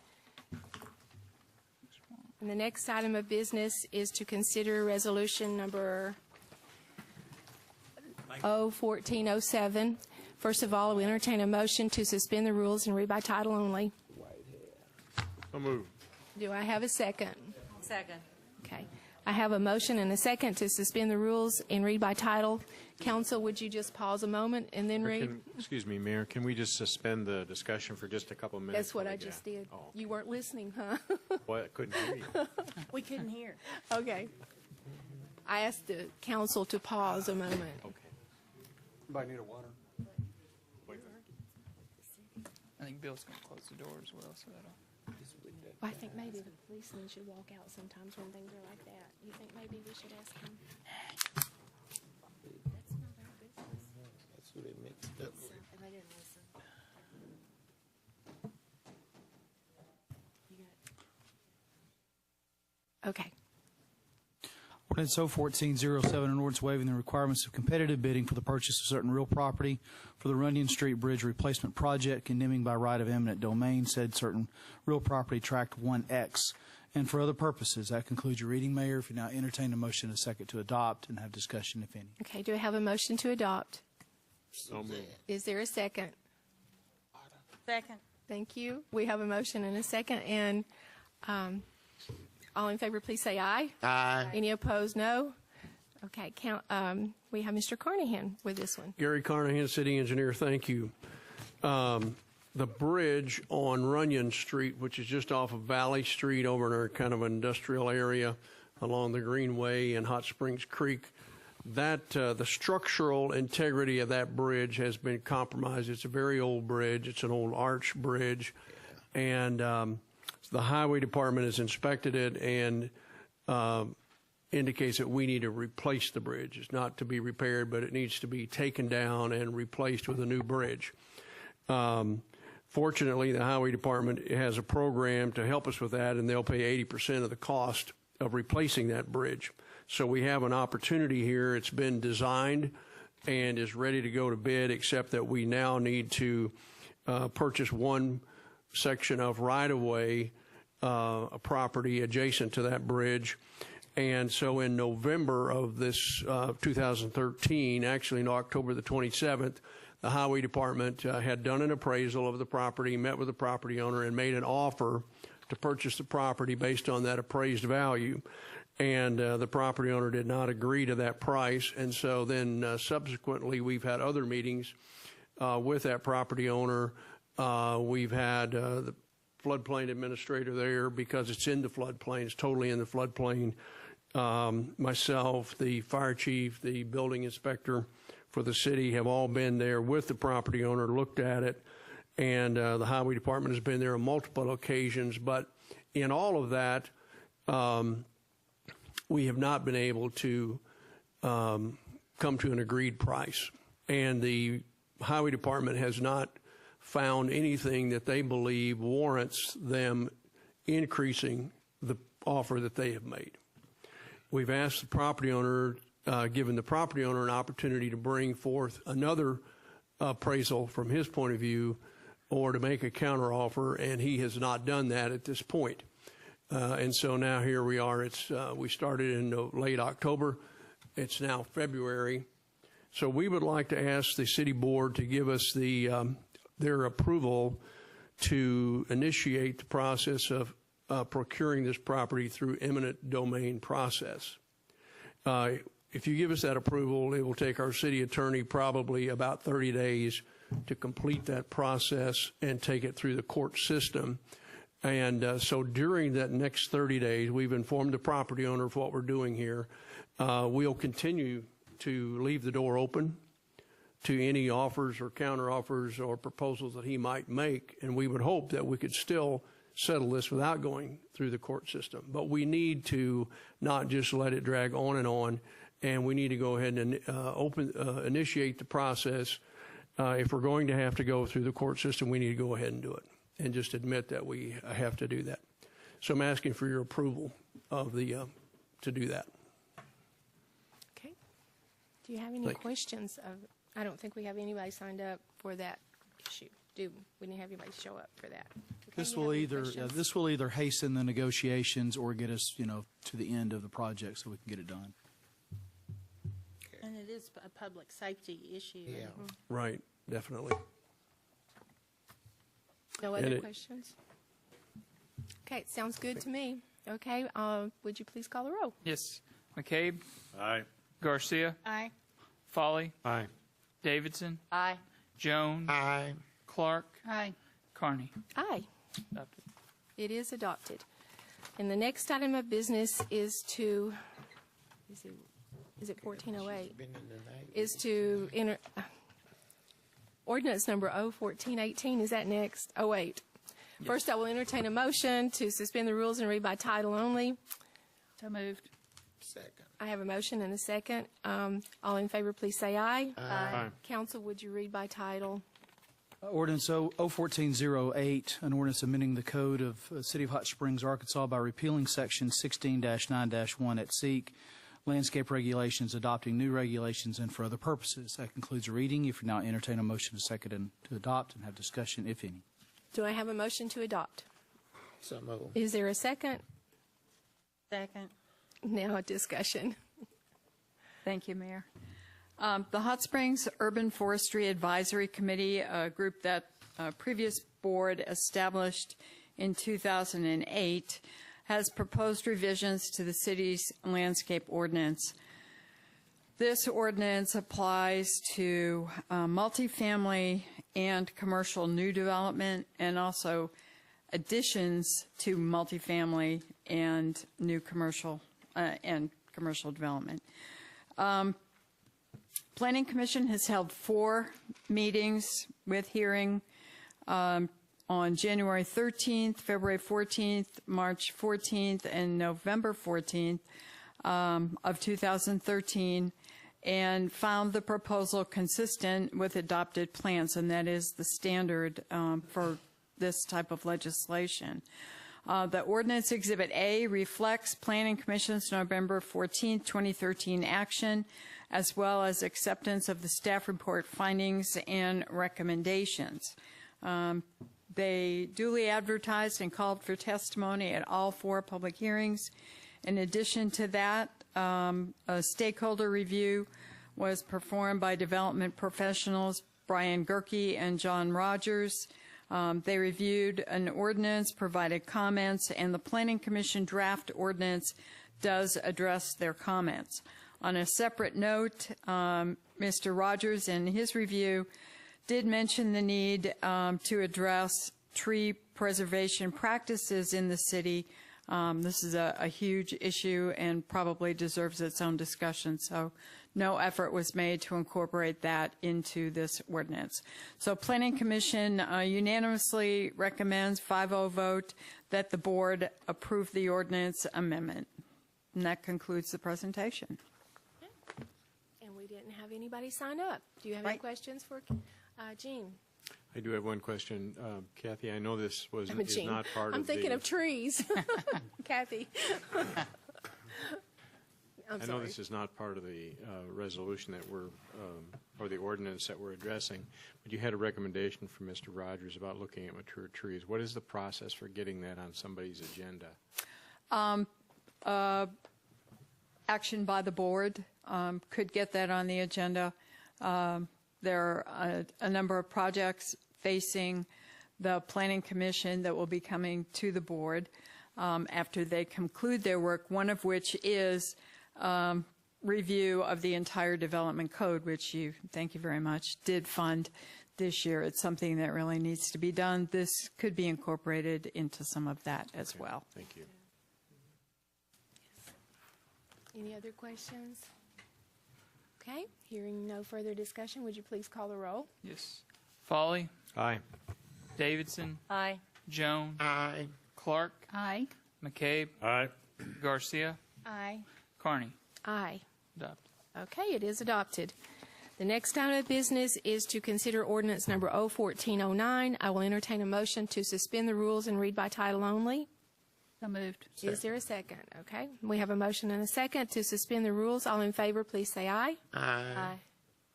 And the next item of business is to consider resolution number 01407. First of all, we entertain a motion to suspend the rules and read by title only. So moved. Do I have a second? Second. Okay. I have a motion and a second to suspend the rules and read by title. Council, would you just pause a moment and then read? Excuse me, Mayor, can we just suspend the discussion for just a couple of minutes? That's what while I we just get- did. Oh, You weren't listening, huh? boy, I couldn't hear you. We couldn't hear. Okay. I asked the council to pause a moment. Anybody need a water? I think Bill's going to close the door as well, so that'll. Well, I think maybe the policeman should walk out sometimes when things are like that. You think maybe we should ask him? That's not our business. That's what it mixed up with. And they didn't listen. Okay. Ordinance 01407, an ordinance waiving the requirements of competitive bidding for the purchase of certain real property for the Runyon Street Bridge Replacement Project, condemning by right of eminent domain said certain real property tract 1X, and for other purposes. That concludes your reading, Mayor. If you now entertain a motion and a second to adopt and have discussion, if any. Okay, do I have a motion to adopt? So moved. Is there a second? Second. Thank you. We have a motion and a second, and all in favor, please say aye. Aye. Any opposed, no. Okay, we have Mr. Carnahan with this one. Gary Carnahan, City Engineer, thank you. The bridge on Runyon Street, which is just off of Valley Street over in our kind of industrial area along the Greenway and Hot Springs Creek, that the structural integrity of that bridge has been compromised. It's a very old bridge. It's an old arch bridge, and the Highway Department has inspected it and indicates that we need to replace the bridge. It's not to be repaired, but it needs to be taken down and replaced with a new bridge. Fortunately, the Highway Department has a program to help us with that, and they'll pay 80% of the cost of replacing that bridge. So we have an opportunity here. It's been designed and is ready to go to bid, except that we now need to purchase one section of right-of-way, a property adjacent to that bridge. And so in November of this 2013, actually in October the 27th, the Highway Department had done an appraisal of the property, met with the property owner, and made an offer to purchase the property based on that appraised value. And the property owner did not agree to that price. And so then subsequently, we've had other meetings with that property owner. We've had the floodplain administrator there because it's in the floodplain. It's totally in the floodplain. Myself, the fire chief, the building inspector for the city have all been there with the property owner, looked at it, and the Highway Department has been there on multiple occasions. But in all of that, we have not been able to come to an agreed price. And the Highway Department has not found anything that they believe warrants them increasing the offer that they have made. We've asked the property owner, given the property owner an opportunity to bring forth another appraisal from his point of view or to make a counteroffer, and he has not done that at this point. And so now here we are. We started in late October. It's now February. So we would like to ask the city board to give us their approval to initiate the process of procuring this property through eminent domain process. If you give us that approval, it will take our city attorney probably about 30 days to complete that process and take it through the court system. And so during that next 30 days, we've informed the property owner of what we're doing here. We'll continue to leave the door open to any offers or counteroffers or proposals that he might make, and we would hope that we could still settle this without going through the court system. But we need to not just let it drag on, and we need to go ahead and initiate the process. If we're going to have to go through the court system, we need to go ahead and do it, and just admit that we have to do that. So I'm asking for your approval of to do that. Okay. Do you have any questions? I don't think we have anybody signed up for that issue. We didn't have anybody show up for that. Okay, This will either hasten the negotiations or get us, to the end of the project so we can get it done. And it is a public safety issue. Yeah. Right, definitely. No other questions? Okay, sounds good to me. Okay, would you please call the roll? Yes. McCabe. Aye. Garcia. Aye. Folly. Aye. Davidson. Aye. Jones. Aye. Clark. Aye. Carney. Aye. Adopted. It is adopted. And the next item of business is to, is it 1408? Is to enter, ordinance number 01418, is that next? 08. Yes. First, I will entertain a motion to suspend the rules and read by title only. So moved. Second. I have a motion and a second. All in favor, please say aye. Aye. Council, would you read by title? Ordinance 01408, an ordinance amending the code of City of Hot Springs, Arkansas by repealing section 16-9-1 at SEEK, landscape regulations, adopting new regulations, and for other purposes. That concludes the reading. If you now entertain a motion to second and to adopt and have discussion, if any. Do I have a motion to adopt? So moved. Is there a second? Second. Now a discussion. Thank you, Mayor. The Hot Springs Urban Forestry Advisory Committee, a group that previous board established in 2008, has proposed revisions to the city's landscape ordinance. This ordinance applies to multifamily and commercial new development, and also additions to multifamily and new commercial development. Planning Commission has held 4 meetings with hearing on January 13th, February 14th, March 14th, and November 14th of 2013, and found the proposal consistent with adopted plans, and that is the standard for this type of legislation. The Ordinance Exhibit A reflects Planning Commission's November 14, 2013 action, as well as acceptance of the staff report findings and recommendations. They duly advertised and called for testimony at all 4 public hearings. In addition to that, a stakeholder review was performed by development professionals Brian Gerke and John Rogers. They reviewed an ordinance, provided comments, and the Planning Commission draft ordinance does address their comments. On a separate note, Mr. Rogers in his review did mention the need to address tree preservation practices in the city. This is a huge issue and probably deserves its own discussion, so no effort was made to incorporate that into this ordinance. So Planning Commission unanimously recommends 5-0 vote that the board approve the ordinance amendment. And that concludes the presentation. And we didn't have anybody sign up. Do you have any questions for Jean? I do have one question. Kathy, I know this is Jean. not part I'm of the... thinking of trees. Kathy. I know this is not part of the resolution that we're, or the ordinance that we're addressing, but you had a recommendation from Mr. Rogers about looking at mature trees. What is the process for getting that on somebody's agenda? Action by the board could get that on the agenda. There are a number of projects facing the Planning Commission that will be coming to the board after they conclude their work, one of which is review of the entire development code, which you, thank you very much, did fund this year. It's something that really needs to be done. This could be incorporated into some of that as well. Thank you. Any other questions? Okay, hearing no further discussion, would you please call the roll? Yes. Folly. Aye. Davidson. Aye. Jones. Aye. Clark. Aye. McCabe. Aye. Garcia. Aye. Carney. Aye. Adopted. Okay, it is adopted. The next item of business is to consider ordinance number 01409. I will entertain a motion to suspend the rules and read by title only. So moved. Is there a second? Okay, we have a motion and a second to suspend the rules. All in favor, please say aye. Aye.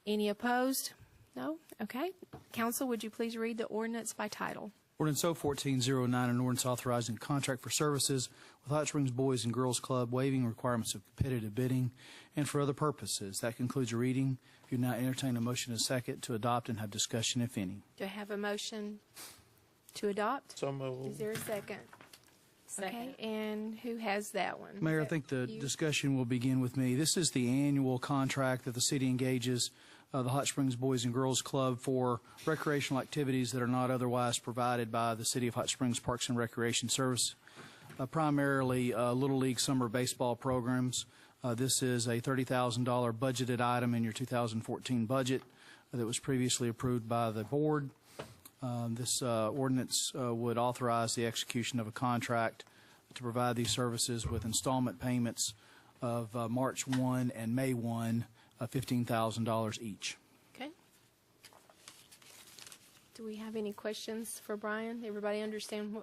Any opposed? No? Okay. Council, would you please read the ordinance by title? Ordinance 01409, an ordinance authorizing a contract for services with Hot Springs Boys and Girls Club, waiving requirements of competitive bidding and for other purposes. That concludes your reading. If you now entertain a motion and a second to adopt and have discussion, if any. Do I have a motion to adopt? So moved. Is there a second? Okay, and who has that one? Mayor, I think the discussion will begin with me. This is the annual contract that the city engages the Hot Springs Boys and Girls Club for recreational activities that are not otherwise provided by the City of Hot Springs Parks and Recreation Service, primarily Little League summer baseball programs. This is a $30,000 budgeted item in your 2014 budget that was previously approved by the board. This ordinance would authorize the execution of a contract to provide these services with installment payments of March 1 and May 1, $15,000 each. Okay. Do we have any questions for Brian? Everybody understand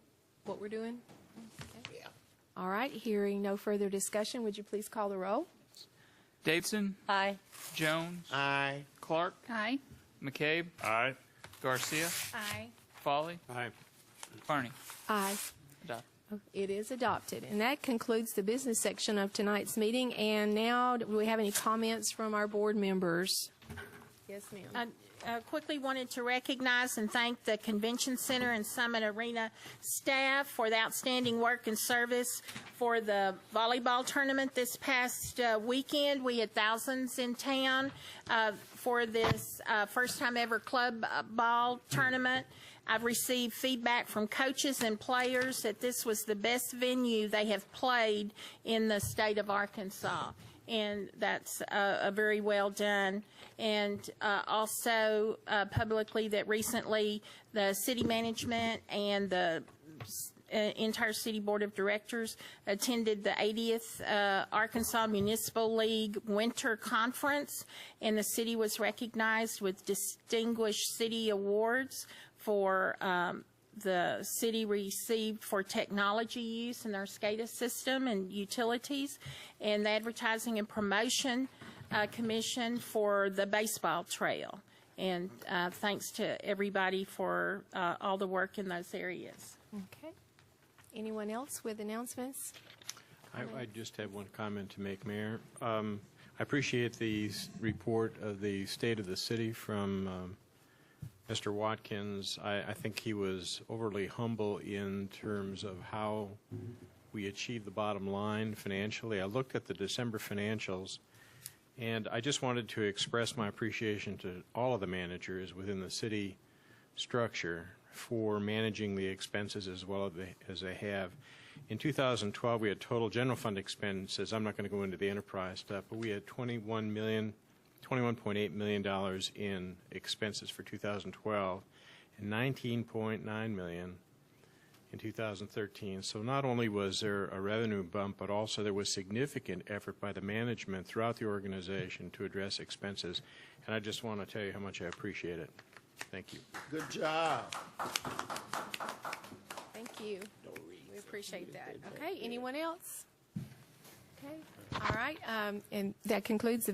what we're doing? Okay. Yeah. All right. Hearing no further discussion, would you please call the roll? Davidson. Aye. Jones. Aye. Clark. Aye. McCabe. Aye. Garcia. Aye. Foley. Aye. Carney. Aye. Adopted. It is adopted. And that concludes the business section of tonight's meeting. And now, do we have any comments from our board members? Yes, ma'am. I quickly wanted to recognize and thank the Convention Center and Summit Arena staff for the outstanding work and service for the volleyball tournament this past weekend. We had thousands in town for this first time ever club ball tournament. I've received feedback from coaches and players that this was the best venue they have played in the state of Arkansas. And that's very well done. And also publicly that recently the city management and the entire city board of directors attended the 80th Arkansas Municipal League Winter Conference, and the city was recognized with distinguished city awards for the city received for technology use in our SCADA system and utilities, and the Advertising and Promotion Commission for the baseball trail. And thanks to everybody for all the work in those areas. Okay. Anyone else with announcements? I just have one comment to make, Mayor. I appreciate the report of the state of the city from Mr. Watkins. I think he was overly humble in terms of how we achieved the bottom line financially. I looked at the December financials, and I just wanted to express my appreciation to all of the managers within the city structure for managing the expenses as well as they have. In 2012, we had total general fund expenses. I'm not going to go into the enterprise stuff, but we had $21.8 million in expenses for 2012 and $19.9 million in 2013. So not only was there a revenue bump, but also there was significant effort by the management throughout the organization to address expenses. And I just want to tell you how much I appreciate it. Thank you. Good job. Thank you. We appreciate that. Okay, anyone else? Okay, all right. And that concludes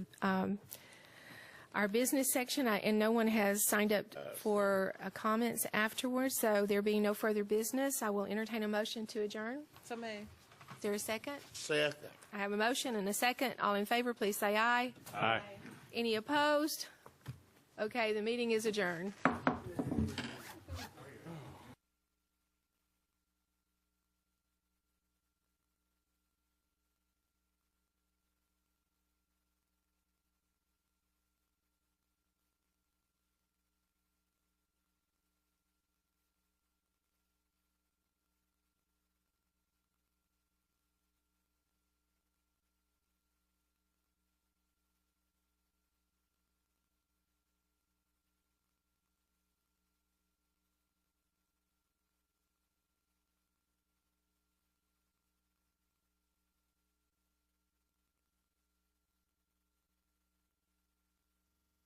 our business section, and no one has signed up for comments afterwards, so there being no further business, I will entertain a motion to adjourn. So moved. Is there a second? Second. I have a motion and a second. All in favor, please say aye. Aye. Any opposed? Okay, the meeting is adjourned.